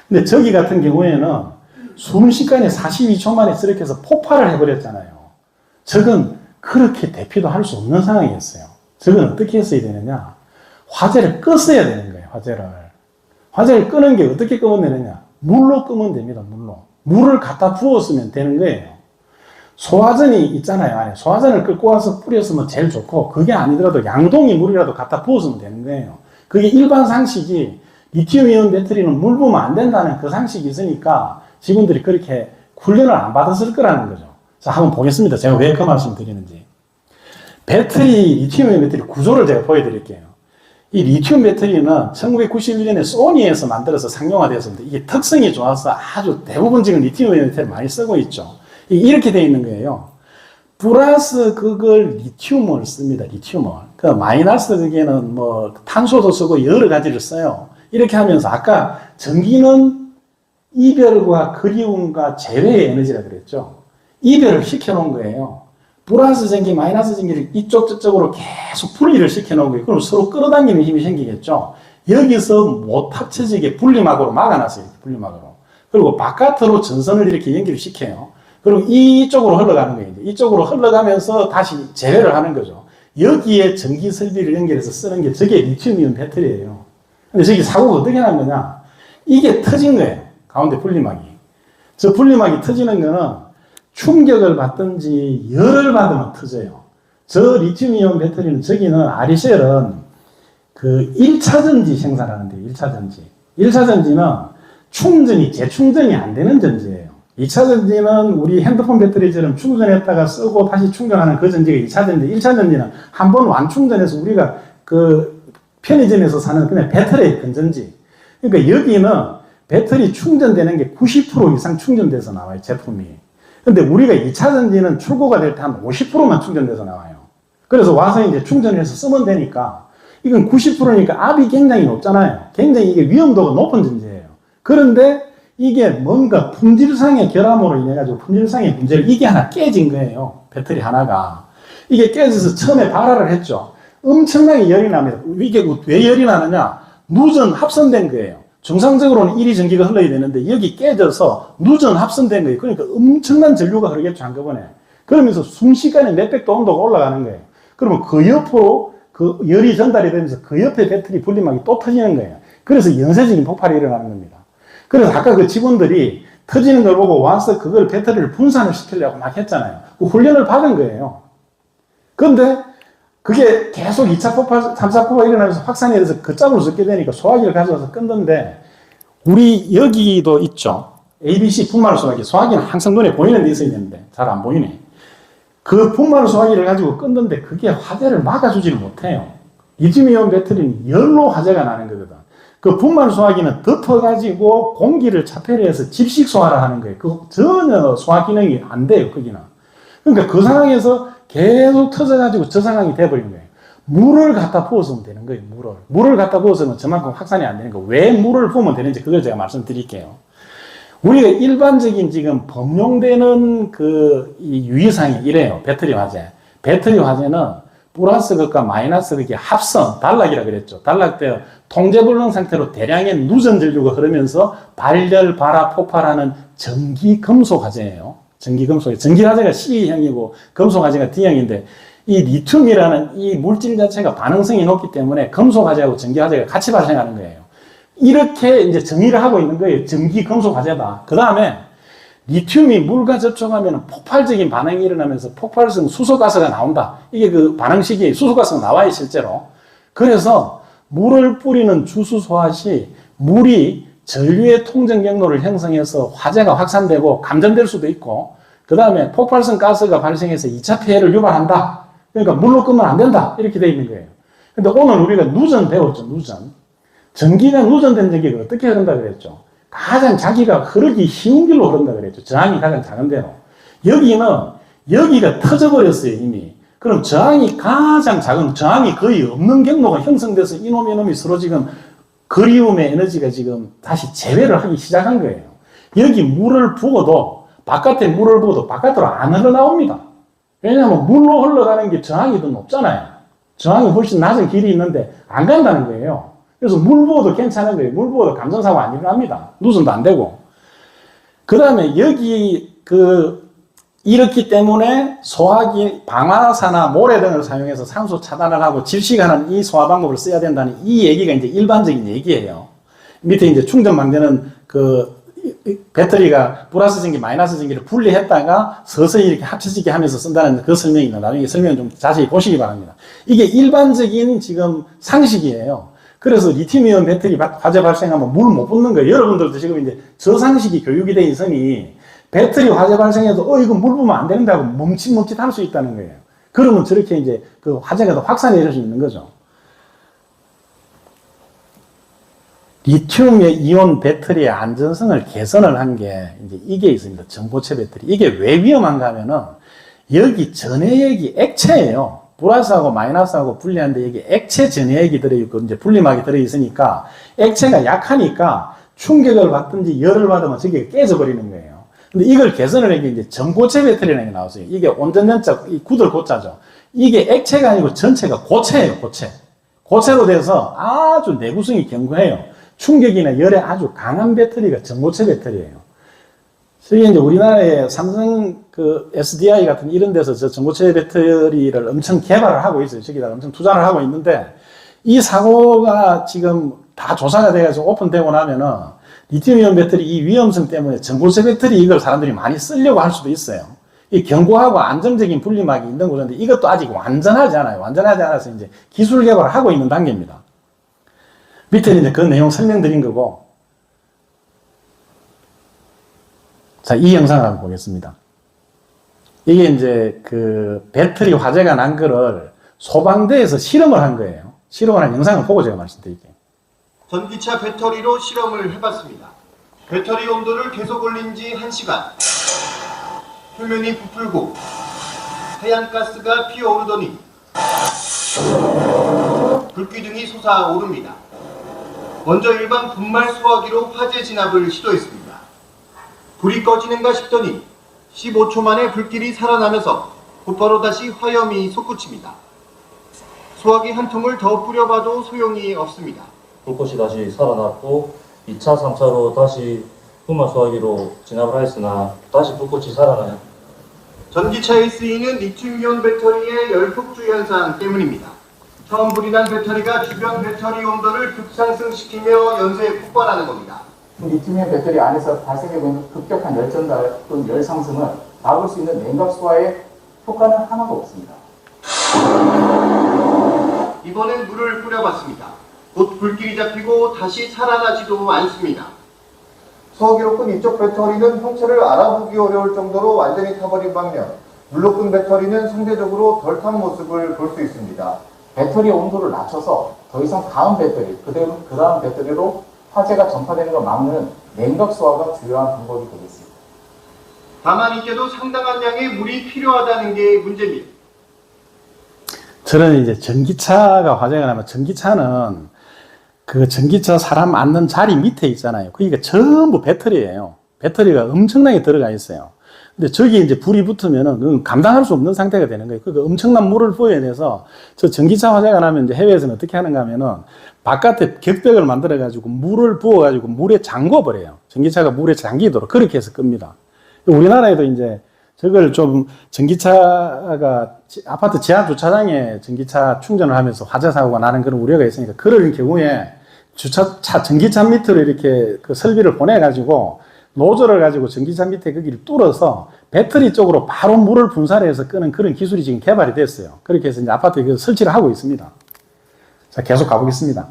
근데 저기 같은 경우에는 순식간에 42초 만에 저렇게 해서 폭발을 해버렸잖아요. 저건 그렇게 대피도 할 수 없는 상황이었어요. 저건 어떻게 했어야 되느냐? 화재를 껐어야 되는 거예요, 화재를. 화재를 끄는 게 어떻게 끄면 되느냐? 물로 끄면 됩니다, 물로. 물을 갖다 부었으면 되는 거예요. 소화전이 있잖아요, 안에. 소화전을 끌고 와서 뿌렸으면 제일 좋고, 그게 아니더라도 양동이 물이라도 갖다 부었으면 되는 거예요. 그게 일반 상식이, 리튬이온 배터리는 물 부으면 안 된다는 그 상식이 있으니까 직원들이 그렇게 훈련을 안 받았을 거라는 거죠. 자, 한번 보겠습니다. 제가 왜 그 말씀 드리는지. 배터리, 리튬이온 배터리 구조를 제가 보여드릴게요. 이 리튬 배터리는 1991년에 소니에서 만들어서 상용화되었습니다. 이게 특성이 좋아서 아주 대부분 지금 리튬이온 배터리 많이 쓰고 있죠. 이렇게 되어 있는 거예요. 플러스 그걸 리튬을 씁니다. 리튬을. 그 마이너스 그게는 뭐 탄소도 쓰고 여러 가지를 써요. 이렇게 하면서 아까 전기는 이별과 그리움과 재회의 에너지라 그랬죠. 이별을 시켜놓은 거예요. 플러스 전기, 마이너스 전기를 이쪽 저쪽으로 계속 분리를 시켜놓은 거예요. 그럼 서로 끌어당기는 힘이 생기겠죠. 여기서 못 합쳐지게 분리막으로 막아놨어요. 분리막으로. 그리고 바깥으로 전선을 이렇게 연결을 시켜요. 그리고 이쪽으로 흘러가는 거예요. 이쪽으로 흘러가면서 다시 재회를 하는 거죠. 여기에 전기 설비를 연결해서 쓰는 게 저게 리튬이온 배터리예요. 근데 저기 사고가 어떻게 난 거냐? 이게 터진 거예요. 가운데 분리막이. 저 분리막이 터지는 거는 충격을 받든지 열을 받으면 터져요. 저 리튬이온 배터리는 저기는 아리셀은 그 1차 전지 생산하는데요. 1차 전지. 1차 전지는 충전이 재충전이 안 되는 전지예요. 2차 전지는 우리 핸드폰 배터리처럼 충전했다가 쓰고 다시 충전하는 그 전지가 2차 전지. 1차 전지는 한번 완충전해서 우리가 그 편의점에서 사는 그냥 배터리 건전지. 그러니까 여기는 배터리 충전되는 게 90% 이상 충전돼서 나와요, 제품이. 근데 우리가 2차 전지는 출고가 될 때 한 50%만 충전돼서 나와요. 그래서 와서 이제 충전해서 쓰면 되니까 이건 90%니까 압이 굉장히 높잖아요. 굉장히 이게 위험도가 높은 전지예요. 그런데 이게 뭔가 품질상의 결함으로 인해 가지고 품질상의 문제를 이게 하나 깨진 거예요. 배터리 하나가. 이게 깨져서 처음에 발화를 했죠. 엄청나게 열이 납니다. 이게 왜 열이 나느냐? 누전 합선된 거예요. 정상적으로는 1위 전기가 흘러야 되는데 여기 깨져서 누전 합선된 거예요. 그러니까 엄청난 전류가 흐르겠죠, 한꺼번에. 그러면서 순식간에 몇백도 온도가 올라가는 거예요. 그러면 그 옆으로 그 열이 전달이 되면서 그 옆에 배터리 분리막이 또 터지는 거예요. 그래서 연쇄적인 폭발이 일어나는 겁니다. 그래서 아까 그 직원들이 터지는 걸 보고 와서 그걸 배터리를 분산을 시키려고 막 했잖아요. 그 훈련을 받은 거예요. 그런데 그게 계속 2차 폭발, 3차 폭발이 일어나면서 확산이 돼서 그 짝으로 섞게 되니까 소화기를 가져와서 껐는데, 우리 여기도 있죠. ABC 분말 소화기. 소화기는 항상 눈에 보이는 데 있어야 되는데 잘 안 보이네. 그 분말 소화기를 가지고 껐는데 그게 화재를 막아주지를 못해요. 리튬이온 배터리는 열로 화재가 나는 거거든. 그 분말 소화기는 덮어가지고 공기를 차폐를 해서 집식 소화를 하는 거예요. 그 전혀 소화 기능이 안 돼요, 거기는. 그러니까 그 상황에서 계속 터져가지고 저 상황이 돼버린 거예요. 물을 갖다 부었으면 되는 거예요, 물을. 물을 갖다 부었으면 저만큼 확산이 안 되는 거예요. 왜 물을 부으면 되는지 그걸 제가 말씀드릴게요. 우리가 일반적인 지금 범용되는 이 유의사항이 이래요. 배터리 화재. 배터리 화재는 플러스 극과 마이너스 극의 합성, 단락이라 그랬죠. 단락되어 통제불능 상태로 대량의 누전 전류가 흐르면서 발열, 발화, 폭발하는 전기 금속 화재예요. 전기 금속이. 전기 화재가 C형이고 금속 화재가 D형인데, 이 리튬이라는 이 물질 자체가 반응성이 높기 때문에 금속 화재하고 전기 화재가 같이 발생하는 거예요. 이렇게 이제 정의를 하고 있는 거예요. 전기 금속 화재다. 그 다음에 리튬이 물과 접촉하면 폭발적인 반응이 일어나면서 폭발성 수소가스가 나온다. 이게 그 반응 시기에 수소가스가 나와요, 실제로. 그래서 물을 뿌리는 주수소화 시 물이 전류의 통전 경로를 형성해서 화재가 확산되고 감전될 수도 있고, 그 다음에 폭발성 가스가 발생해서 2차 폐해를 유발한다. 그러니까 물로 끄면 안 된다. 이렇게 돼 있는 거예요. 근데 오늘 우리가 누전 배웠죠, 누전. 전기가 누전된 전기가 어떻게 흐른다 그랬죠? 가장 자기가 흐르기 쉬운 길로 흐른다 그랬죠. 저항이 가장 작은 대로. 여기가 터져버렸어요, 이미. 그럼 저항이 가장 작은, 저항이 거의 없는 경로가 형성돼서 이놈이 서로 지금 그리움의 에너지가 지금 다시 재회를 하기 시작한 거예요. 여기 물을 부어도, 바깥에 물을 부어도 바깥으로 안 흘러나옵니다. 왜냐하면 물로 흘러가는 게 저항이 더 높잖아요. 저항이 훨씬 낮은 길이 있는데 안 간다는 거예요. 그래서 물 부어도 괜찮은 거예요. 물 부어도 감전사고 안 일어납니다. 누전도 안 되고. 그 다음에 여기 이렇기 때문에 소화기, 방화사나 모래 등을 사용해서 산소 차단을 하고 질식하는 이 소화 방법을 써야 된다는 이 얘기가 이제 일반적인 얘기예요. 밑에 이제 충전망대는 배터리가 플러스 전기, 마이너스 전기를 분리했다가 서서히 이렇게 합쳐지게 하면서 쓴다는 그 설명입니다. 나중에 설명 좀 자세히 보시기 바랍니다. 이게 일반적인 지금 상식이에요. 그래서 리튬이온 배터리 화재 발생하면 물 못 붓는 거예요. 여러분들도 지금 이제 저 상식이 교육이 돼 있으니 배터리 화재 발생해도 이거 물 부으면 안 되는다고 멈칫멈칫 할 수 있다는 거예요. 그러면 저렇게 이제 그 화재가 더 확산이 될 수 있는 거죠. 리튬의 이온 배터리의 안전성을 개선을 한 게 이제 이게 있습니다. 전고체 배터리. 이게 왜 위험한가 하면은 여기 전해액이 액체예요. 플러스하고 마이너스하고 분리하는데 여기 액체 전해액이 들어있고 이제 분리막이 들어있으니까 액체가 약하니까 충격을 받든지 열을 받으면 저게 깨져버리는 거예요. 근데 이걸 개선을 한 게 이제 전고체 배터리라는 게 나왔어요. 이게 온전연자, 이 구들 고자죠. 이게 액체가 아니고 전체가 고체예요, 고체. 고체로 돼서 아주 내구성이 견고해요. 충격이나 열에 아주 강한 배터리가 전고체 배터리예요. 저희 이제 우리나라에 삼성 SDI 같은 이런 데서 저 전고체 배터리를 엄청 개발을 하고 있어요. 저기다가 엄청 투자를 하고 있는데, 이 사고가 지금 다 조사가 돼가지고 오픈되고 나면은 리튬이온 배터리 이 위험성 때문에 전고체 배터리 이걸 사람들이 많이 쓰려고 할 수도 있어요. 이 견고하고 안정적인 분리막이 있는 곳인데 이것도 아직 완전하지 않아요. 완전하지 않아서 이제 기술 개발을 하고 있는 단계입니다. 밑에 이제 그 내용 설명드린 거고. 자, 이 영상을 한번 보겠습니다. 이게 이제 배터리 화재가 난 거를 소방대에서 실험을 한 거예요. 실험을 한 영상을 보고 제가 말씀드릴게요. 전기차 배터리로 실험을 해봤습니다. 배터리 온도를 계속 올린 지 1시간. 표면이 부풀고 해안가스가 피어오르더니 불기둥이 솟아오릅니다. 먼저 일반 분말 소화기로 화재 진압을 시도했습니다. 불이 꺼지는가 싶더니 15초 만에 불길이 살아나면서 곧바로 다시 화염이 솟구칩니다. 소화기 한 통을 더 뿌려봐도 소용이 없습니다. 불꽃이 다시 살아났고 2차, 3차로 다시 분말 소화기로 진압을 하였으나 다시 불꽃이 살아나요. 전기차에 쓰이는 리튬이온 배터리의 열폭주 현상 때문입니다. 처음 불이 난 배터리가 주변 배터리 온도를 급상승시키며 연쇄 폭발하는 겁니다. 리튬이온 배터리 안에서 발생해보는 급격한 열전달 또는 열 상승은 막을 수 있는 냉각 소화의 효과는 하나도 없습니다. 이번엔 물을 뿌려봤습니다. 곧 불길이 잡히고 다시 살아나지도 않습니다. 소화기로 끈 이쪽 배터리는 형체를 알아보기 어려울 정도로 완전히 타버린 반면 물로 끈 배터리는 상대적으로 덜 탄 모습을 볼 수 있습니다. 배터리 온도를 낮춰서 더 이상 다음 배터리, 그 다음 배터리로 화재가 전파되는 걸 막는 냉각 소화가 주요한 방법이 되겠습니다. 다만 이때도 상당한 양의 물이 필요하다는 게 문제입니다. 저는 이제 전기차가 화재가 나면 전기차는 그 전기차 사람 앉는 자리 밑에 있잖아요. 그러니까 전부 배터리예요. 배터리가 엄청나게 들어가 있어요. 근데 저기 이제 불이 붙으면은 그건 감당할 수 없는 상태가 되는 거예요. 그러니까 엄청난 물을 부어내서 저 전기차 화재가 나면 이제 해외에서는 어떻게 하는가 하면은 바깥에 격벽을 만들어 가지고 물을 부어 가지고 물에 잠궈 버려요. 전기차가 물에 잠기도록 그렇게 해서 끕니다. 우리나라에도 이제 저걸 좀 전기차가 아파트 지하 주차장에 전기차 충전을 하면서 화재 사고가 나는 그런 우려가 있으니까 그럴 경우에 전기차 밑으로 이렇게 그 설비를 보내가지고 노즐을 가지고 전기차 밑에 거기를 뚫어서 배터리 쪽으로 바로 물을 분사해서 끄는 그런 기술이 지금 개발이 됐어요. 그렇게 해서 이제 아파트에 설치를 하고 있습니다. 자, 계속 가보겠습니다.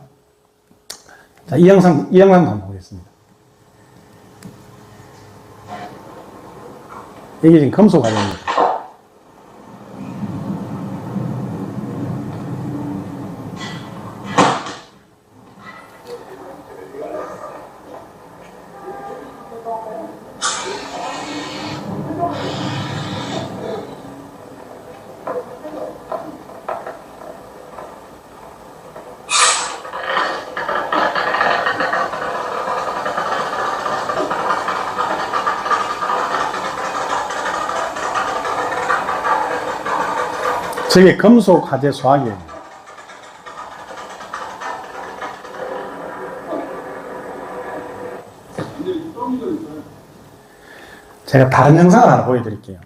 자, 이 영상 한번 보겠습니다. 이게 지금 금속 화재입니다. 저게 금속 화재 소화기예요. 제가 다른 영상을 하나 보여드릴게요.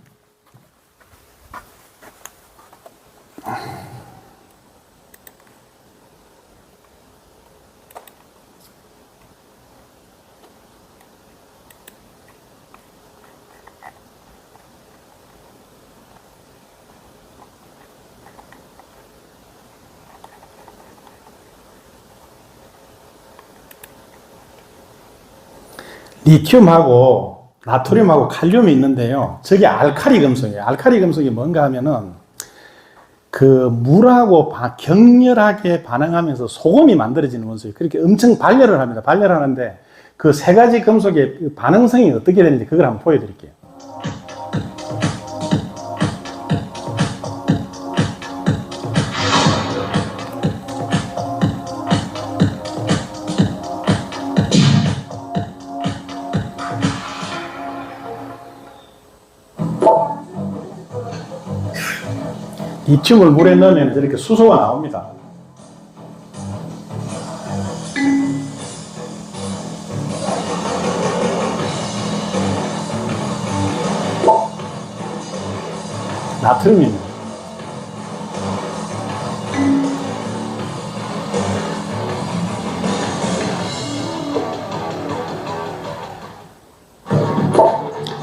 리튬하고 나트륨하고 칼륨이 있는데요. 저게 알칼리 금속이에요. 알칼리 금속이 뭔가 하면은 그 물하고 격렬하게 반응하면서 소금이 만들어지는 원소예요. 그렇게 엄청 발열을 합니다. 발열하는데 그 세 가지 금속의 반응성이 어떻게 되는지 그걸 한번 보여드릴게요. 리튬을 물에 넣으면 이렇게 수소가 나옵니다. 나트륨입니다.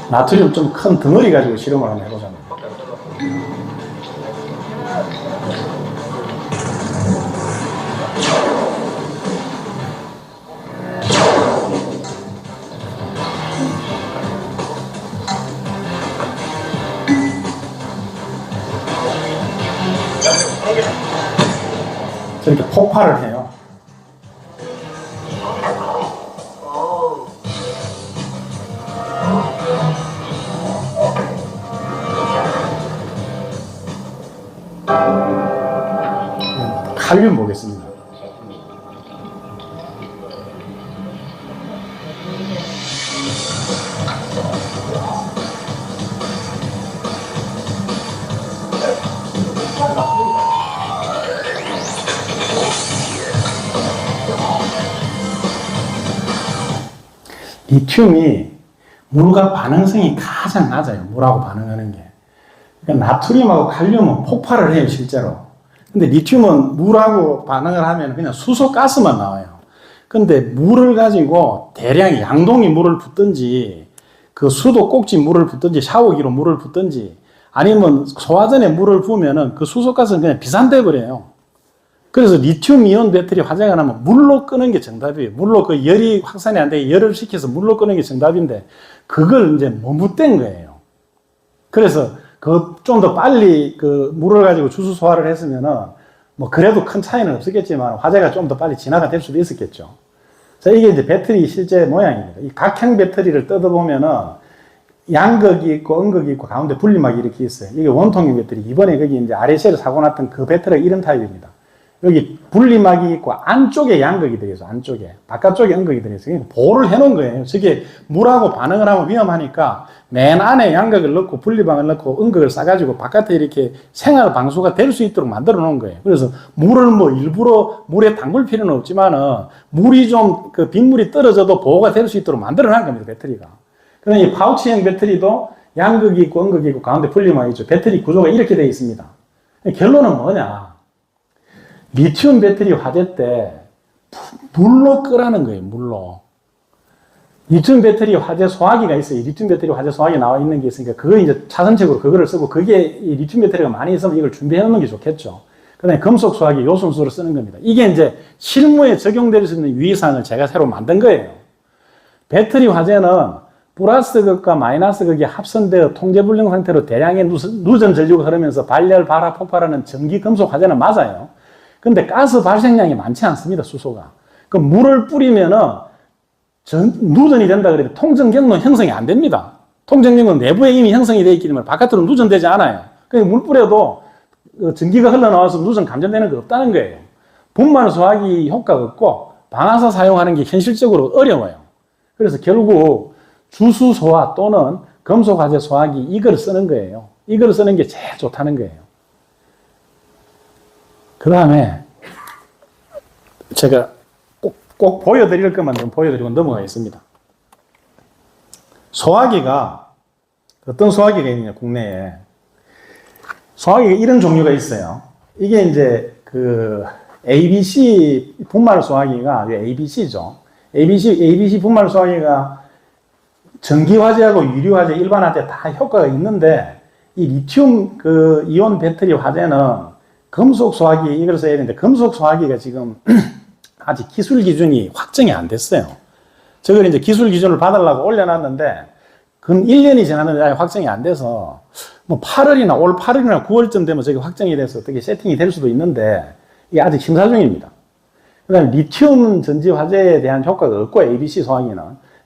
나트륨 좀 큰 덩어리 가지고 실험을 한번 해보자면. 저렇게 폭발을 해요. 칼륨 보겠습니다. 리튬이 물과 반응성이 가장 낮아요. 물하고 반응하는 게. 그러니까 나트륨하고 칼륨은 폭발을 해요, 실제로. 근데 리튬은 물하고 반응을 하면 그냥 수소 가스만 나와요. 근데 물을 가지고 대량 양동이 물을 붓든지 그 수도 꼭지 물을 붓든지 샤워기로 물을 붓든지 아니면 소화전에 물을 부으면은 그 수소가스는 그냥 비산돼 버려요. 그래서 리튬 이온 배터리 화재가 나면 물로 끄는 게 정답이에요. 물로 그 열이 확산이 안 되게 열을 식혀서 물로 끄는 게 정답인데 그걸 이제 못된 거예요. 그래서 그 좀 더 빨리 그 물을 가지고 주수 소화를 했으면은 뭐 그래도 큰 차이는 없었겠지만 화재가 좀 더 빨리 진화가 될 수도 있었겠죠. 자, 이게 이제 배터리 실제 모양입니다. 이 각형 배터리를 뜯어보면은 양극이 있고 음극이 있고 가운데 분리막이 이렇게 있어요. 이게 원통형 배터리. 이번에 거기 이제 RSL을 사고 났던 그 배터리가 이런 타입입니다. 여기 분리막이 있고 안쪽에 양극이 들어있어요. 안쪽에. 바깥쪽에 음극이 들어있어요. 보호를 해놓은 거예요. 저게 물하고 반응을 하면 위험하니까 맨 안에 양극을 넣고 분리막을 넣고 음극을 싸가지고 바깥에 이렇게 생활 방수가 될 수 있도록 만들어 놓은 거예요. 그래서 물을 뭐 일부러 물에 담글 필요는 없지만은 물이 좀 그 빗물이 떨어져도 보호가 될 수 있도록 만들어 놓은 겁니다. 배터리가. 그러니 이 파우치형 배터리도 양극이 있고 음극이 있고 가운데 분리막이 있죠. 배터리 구조가 이렇게 되어 있습니다. 결론은 뭐냐? 리튬 배터리 화재 때 물로 끄라는 거예요. 물로. 리튬 배터리 화재 소화기가 있어요. 리튬 배터리 화재 소화기 나와 있는 게 있으니까 그거 이제 차선책으로 그거를 쓰고 그게 이 리튬 배터리가 많이 있으면 이걸 준비해 놓는 게 좋겠죠. 그다음에 금속 소화기 요순수로 쓰는 겁니다. 이게 이제 실무에 적용될 수 있는 유의사항을 제가 새로 만든 거예요. 배터리 화재는 플러스 극과 마이너스 극이 합선되어 통제불능 상태로 대량의 누전 전류가 흐르면서 발열, 발화, 폭발하는 전기 금속 화재는 맞아요. 근데 가스 발생량이 많지 않습니다, 수소가. 그 물을 뿌리면은 누전이 된다 그래도 통전 경로는 형성이 안 됩니다. 통전 경로는 내부에 이미 형성이 되어 있기 때문에 바깥으로 누전되지 않아요. 그러니까 물 뿌려도 전기가 흘러나와서 누전 감전되는 거 없다는 거예요. 분말 소화기 효과가 없고 방아쇠 사용하는 게 현실적으로 어려워요. 그래서 결국 주수 소화 또는 금속 화재 소화기 이걸 쓰는 거예요. 이걸 쓰는 게 제일 좋다는 거예요. 그 다음에 제가 꼭 보여드릴 것만 좀 보여드리고 넘어가겠습니다. 소화기가 어떤 소화기가 있느냐 국내에 소화기가 이런 종류가 있어요. 이게 이제 그 ABC 분말 소화기가 ABC죠. ABC 분말 소화기가 전기 화재하고 유리 화재 일반 화재 다 효과가 있는데 이 리튬 그 이온 배터리 화재는 금속 소화기 이걸 써야 되는데 금속 소화기가 지금 아직 기술 기준이 확정이 안 됐어요. 저걸 이제 기술 기준을 받으려고 올려놨는데 근 1년이 지났는데 아직 확정이 안 돼서 뭐 8월이나 올 8월이나 9월쯤 되면 저게 확정이 돼서 어떻게 세팅이 될 수도 있는데 이게 아직 심사 중입니다. 그다음에 리튬 전지 화재에 대한 효과가 없고 ABC 소화기는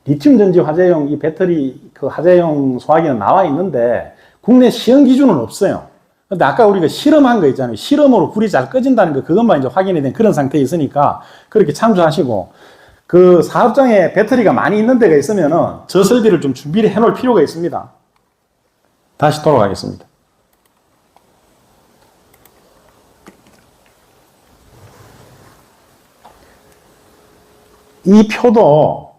리튬 전지 화재용 이 배터리 그 화재용 소화기는 나와 있는데 국내 시험 기준은 없어요. 근데 아까 우리가 실험한 거 있잖아요. 실험으로 불이 잘 꺼진다는 거 그것만 이제 확인이 된 그런 상태에 있으니까 그렇게 참조하시고 그 사업장에 배터리가 많이 있는 데가 있으면은 저 설비를 좀 준비를 해 놓을 필요가 있습니다. 다시 돌아가겠습니다. 이 표도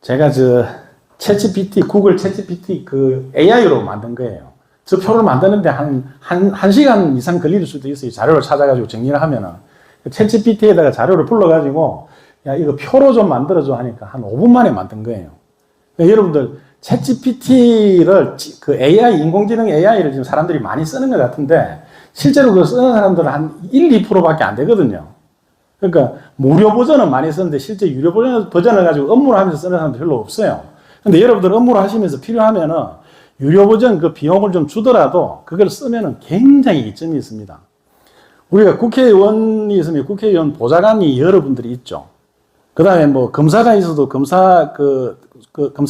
제가 구글 챗GPT 그 AI로 만든 거예요. 저 표를 만드는데 한 시간 이상 걸릴 수도 있어요. 자료를 찾아가지고 정리를 하면은. 챗GPT에다가 자료를 불러가지고, 야, 이거 표로 좀 만들어줘 하니까 한 5분 만에 만든 거예요. 그러니까 여러분들, 챗GPT를, 그 AI, 인공지능 AI를 지금 사람들이 많이 쓰는 것 같은데, 실제로 그거 쓰는 사람들은 한 1, 2%밖에 안 되거든요. 그러니까, 무료 버전은 많이 쓰는데, 실제 유료 버전을 가지고 업무를 하면서 쓰는 사람도 별로 없어요. 근데 여러분들 업무를 하시면서 필요하면은, 유료 버전 그 비용을 좀 주더라도 그걸 쓰면은 굉장히 이점이 있습니다. 우리가 국회의원이 있으면 국회의원 보좌관이 여러분들이 있죠. 그 다음에 뭐 검사가 있어도 검사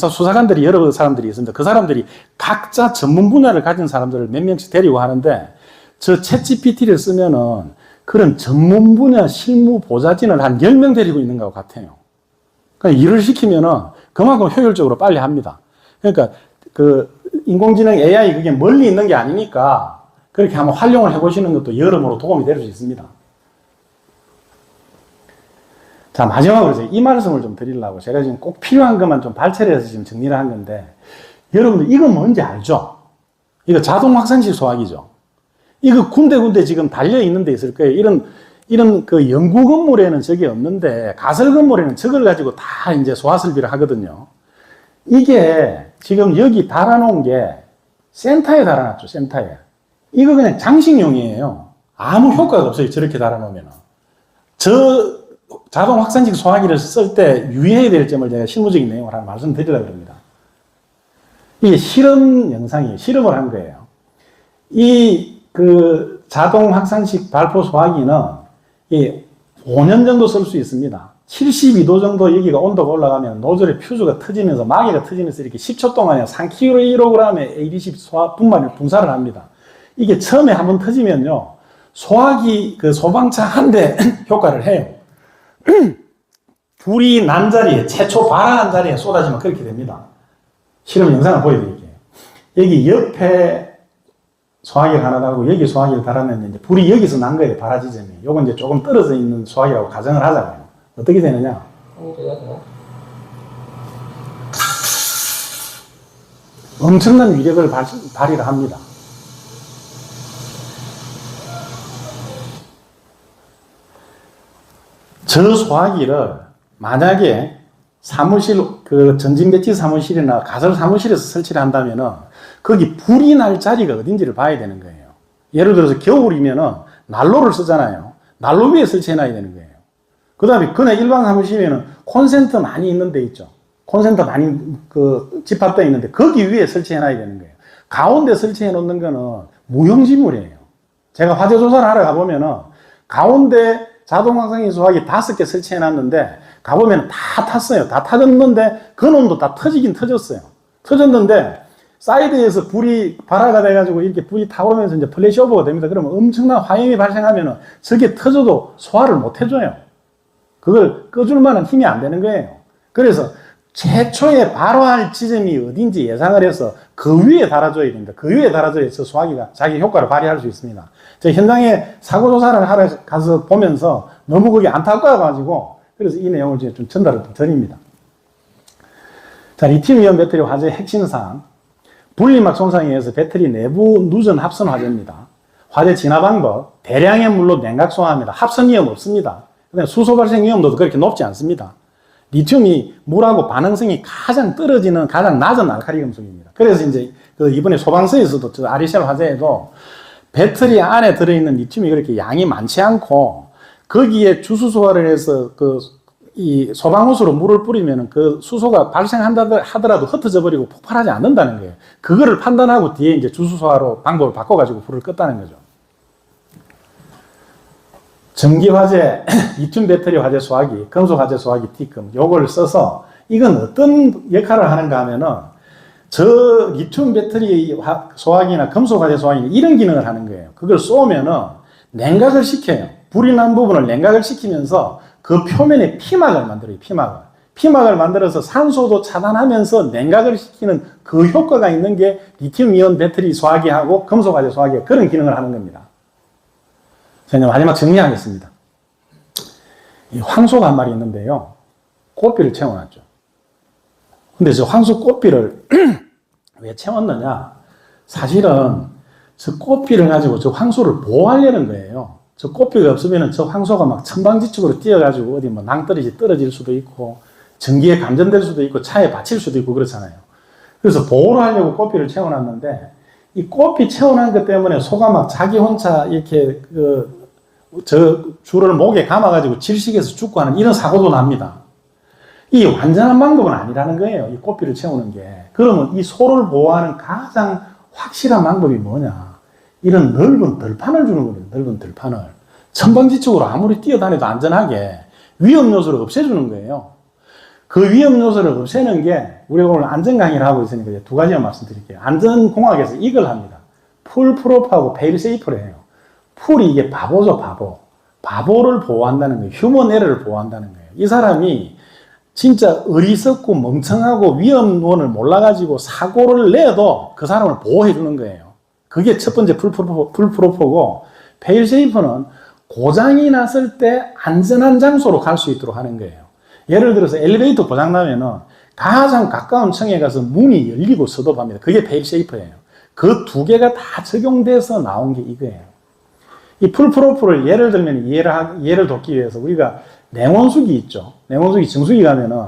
수사관들이 여러 사람들이 있습니다. 그 사람들이 각자 전문 분야를 가진 사람들을 몇 명씩 데리고 하는데 저 챗GPT를 쓰면은 그런 전문 분야 실무 보좌진을 한 10명 데리고 있는 것 같아요. 그러니까 일을 시키면은 그만큼 효율적으로 빨리 합니다. 그러니까 그 인공지능 AI 그게 멀리 있는 게 아니니까 그렇게 한번 활용을 해보시는 것도 여러모로 도움이 될 수 있습니다. 자, 마지막으로 이제 이 말씀을 좀 드리려고 제가 지금 꼭 필요한 것만 좀 발췌를 해서 지금 정리를 한 건데, 여러분들 이거 뭔지 알죠? 이거 자동 확산식 소화기죠. 이거 군데군데 지금 달려 있는 데 있을 거예요. 이런 그 연구 건물에는 저게 없는데, 가설 건물에는 저걸 가지고 다 이제 소화 설비를 하거든요. 이게 지금 여기 달아놓은 게 센터에 달아놨죠, 센터에. 이거 그냥 장식용이에요. 아무 효과가 없어요, 저렇게 달아놓으면. 저 자동 확산식 소화기를 쓸 때 유의해야 될 점을 제가 실무적인 내용을 하나 말씀드리려고 합니다. 이게 실험 영상이에요. 실험을 한 거예요. 그 자동 확산식 발포 소화기는 5년 정도 쓸 수 있습니다. 72도 정도 여기가 온도가 올라가면 노즐의 퓨즈가 터지면서 마개가 터지면서 이렇게 10초 동안에 3kg의 AD10 분사를 합니다. 이게 처음에 한번 터지면요, 소화기 그 소방차 한 대 효과를 해요. 불이 난 자리에, 최초 발화한 자리에 쏟아지면 그렇게 됩니다. 실험 영상을 보여드릴게요. 여기 옆에 소화기를 하나 달고 여기 소화기를 달았는데 이제 불이 여기서 난 거예요, 발화 지점이. 요건 이제 조금 떨어져 있는 소화기라고 가정을 하자고요. 어떻게 되느냐? 엄청난 위력을 발휘를 합니다. 저 소화기를 만약에 사무실, 그 전진 배치 사무실이나 가설 사무실에서 설치를 한다면은 거기 불이 날 자리가 어딘지를 봐야 되는 거예요. 예를 들어서 겨울이면은 난로를 쓰잖아요. 난로 위에 설치해놔야 되는 거예요. 그 다음에 그냥 일반 사무실에는 콘센트 많이 있는 데 있죠. 콘센트 많이 집합되어 있는데 거기 위에 설치해놔야 되는 거예요. 가운데 설치해 놓는 거는 무용지물이에요. 제가 화재 조사를 하러 가보면은 가운데 자동 확산기 소화기 5개 설치해 놨는데 가보면 다 탔어요. 다 타졌는데 근원도 다 터지긴 터졌어요. 터졌는데 사이드에서 불이 발화가 돼가지고 이렇게 불이 타오르면서 이제 플래시 오버가 됩니다. 그러면 엄청난 화염이 발생하면은 저게 터져도 소화를 못 해줘요. 그걸 꺼줄 만한 힘이 안 되는 거예요. 그래서 최초에 발화할 지점이 어딘지 예상을 해서 그 위에 달아줘야 됩니다. 그 위에 달아줘야 저 소화기가 자기 효과를 발휘할 수 있습니다. 제가 현장에 사고조사를 하러 가서 보면서 너무 그게 안타까워가지고 그래서 이 내용을 제가 좀 전달을 드립니다. 자, 리튬이온 배터리 화재의 핵심사항. 분리막 손상에 의해서 배터리 내부 누전 합선 화재입니다. 화재 진화 방법. 대량의 물로 냉각 소화합니다. 합선 위험 없습니다. 그다음에 수소 발생 위험도도 그렇게 높지 않습니다. 리튬이 물하고 반응성이 가장 떨어지는 가장 낮은 알칼리 금속입니다. 그래서 이제 이번에 소방서에서도 저 아리셀 화재에도 배터리 안에 들어있는 리튬이 그렇게 양이 많지 않고 거기에 주수 소화를 해서 이 소방호스로 물을 뿌리면 그 수소가 발생한다 하더라도 흩어져 버리고 폭발하지 않는다는 거예요. 그거를 판단하고 뒤에 이제 주수 소화로 방법을 바꿔가지고 불을 껐다는 거죠. 전기 화재, 리튬 배터리 화재 소화기, 금속 화재 소화기 T금, 요걸 써서 이건 어떤 역할을 하는가 하면은 저 리튬 배터리 소화기나 금속 화재 소화기는 이런 기능을 하는 거예요. 그걸 쏘면은 냉각을 시켜요. 불이 난 부분을 냉각을 시키면서 그 표면에 피막을 만들어요, 피막을. 피막을 만들어서 산소도 차단하면서 냉각을 시키는 그 효과가 있는 게 리튬이온 배터리 소화기하고 금속 화재 소화기가 그런 기능을 하는 겁니다. 자, 이제 마지막 정리하겠습니다. 이 황소가 한 마리 있는데요. 꽃비를 채워놨죠. 근데 저 황소 꽃비를 왜 채웠느냐? 사실은 저 꽃비를 가지고 저 황소를 보호하려는 거예요. 저 꽃비가 없으면 저 황소가 막 천방지축으로 뛰어가지고 어디 뭐 낭떠러지 떨어질 수도 있고 전기에 감전될 수도 있고 차에 받칠 수도 있고 그렇잖아요. 그래서 보호를 하려고 꽃비를 채워놨는데 이 꽃비 채워놓은 것 때문에 소가 막 자기 혼자 이렇게 저 줄을 목에 감아가지고 질식해서 죽고 하는 이런 사고도 납니다. 이 완전한 방법은 아니라는 거예요. 이 꽃비를 채우는 게. 그러면 이 소를 보호하는 가장 확실한 방법이 뭐냐. 이런 넓은 들판을 주는 거예요. 넓은 들판을. 천방지축으로 아무리 뛰어다녀도 안전하게 위험 요소를 없애주는 거예요. 그 위험 요소를 없애는 게 우리가 오늘 안전 강의를 하고 있으니까 이제 두 가지만 말씀드릴게요. 안전공학에서 이걸 합니다. 풀 프로프하고 페일 세이프를 해요. 풀이 이게 바보죠, 바보. 바보를 보호한다는 거예요. 휴먼 에러를 보호한다는 거예요. 이 사람이 진짜 어리석고 멍청하고 위험론을 몰라가지고 사고를 내도 그 사람을 보호해 주는 거예요. 그게 첫 번째 풀 프로포고, 페일 세이프는 고장이 났을 때 안전한 장소로 갈 수 있도록 하는 거예요. 예를 들어서 엘리베이터 고장 나면은 가장 가까운 층에 가서 문이 열리고 스톱합니다. 그게 페일세이프예요. 그 두 개가 다 적용돼서 나온 게 이거예요. 이 풀프로프를 예를 들면 이해를 돕기 위해서 우리가 냉온수기 있죠. 냉온수기 정수기 가면은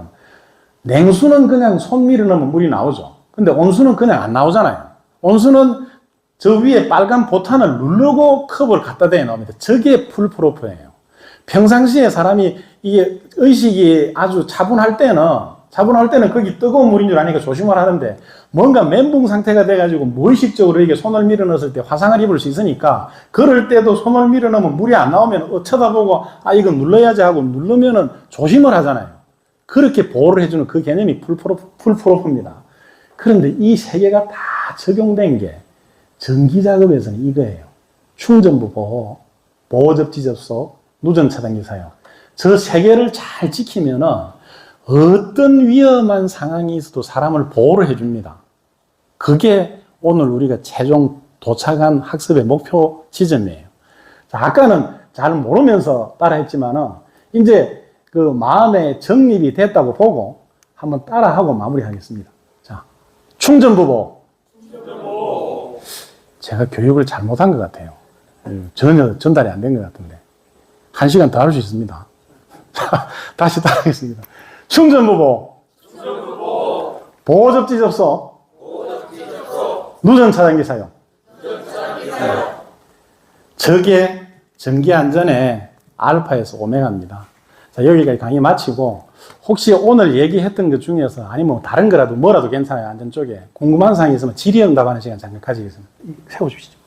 냉수는 그냥 손 밀어 넣으면 물이 나오죠. 근데 온수는 그냥 안 나오잖아요. 온수는 저 위에 빨간 보탄을 누르고 컵을 갖다 대 나옵니다. 저게 풀프로프예요. 평상시에 사람이 이게 의식이 아주 차분할 때는 거기 뜨거운 물인 줄 아니까 조심을 하는데 뭔가 멘붕 상태가 돼가지고 무의식적으로 이게 손을 밀어 넣었을 때 화상을 입을 수 있으니까 그럴 때도 손을 밀어 넣으면 물이 안 나오면 쳐다보고 아 이거 눌러야지 하고 누르면은 조심을 하잖아요. 그렇게 보호를 해주는 그 개념이 풀프로프입니다. 그런데 이 세 개가 다 적용된 게 전기 작업에서는 이거예요. 충전부 보호, 보호접지 접속, 누전 차단기 사용. 저 세 개를 잘 지키면은 어떤 위험한 상황이 있어도 사람을 보호를 해줍니다. 그게 오늘 우리가 최종 도착한 학습의 목표 지점이에요. 자, 아까는 잘 모르면서 따라했지만은 이제 그 마음의 정립이 됐다고 보고 한번 따라하고 마무리하겠습니다. 자, 충전부. 제가 교육을 잘못한 것 같아요. 전혀 전달이 안 된 것 같은데. 1시간 더 할 수 있습니다. 자, 다시 따라하겠습니다. 충전부. 보호접지 접속. 누전 차단기 사용. 저게 전기 안전의 알파에서 오메가입니다. 자, 여기까지 강의 마치고 혹시 오늘 얘기했던 것 중에서 아니면 다른 거라도 뭐라도 괜찮아요. 안전 쪽에 궁금한 사항이 있으면 질의응답하는 시간 잠깐 가지겠습니다. 세워주시죠.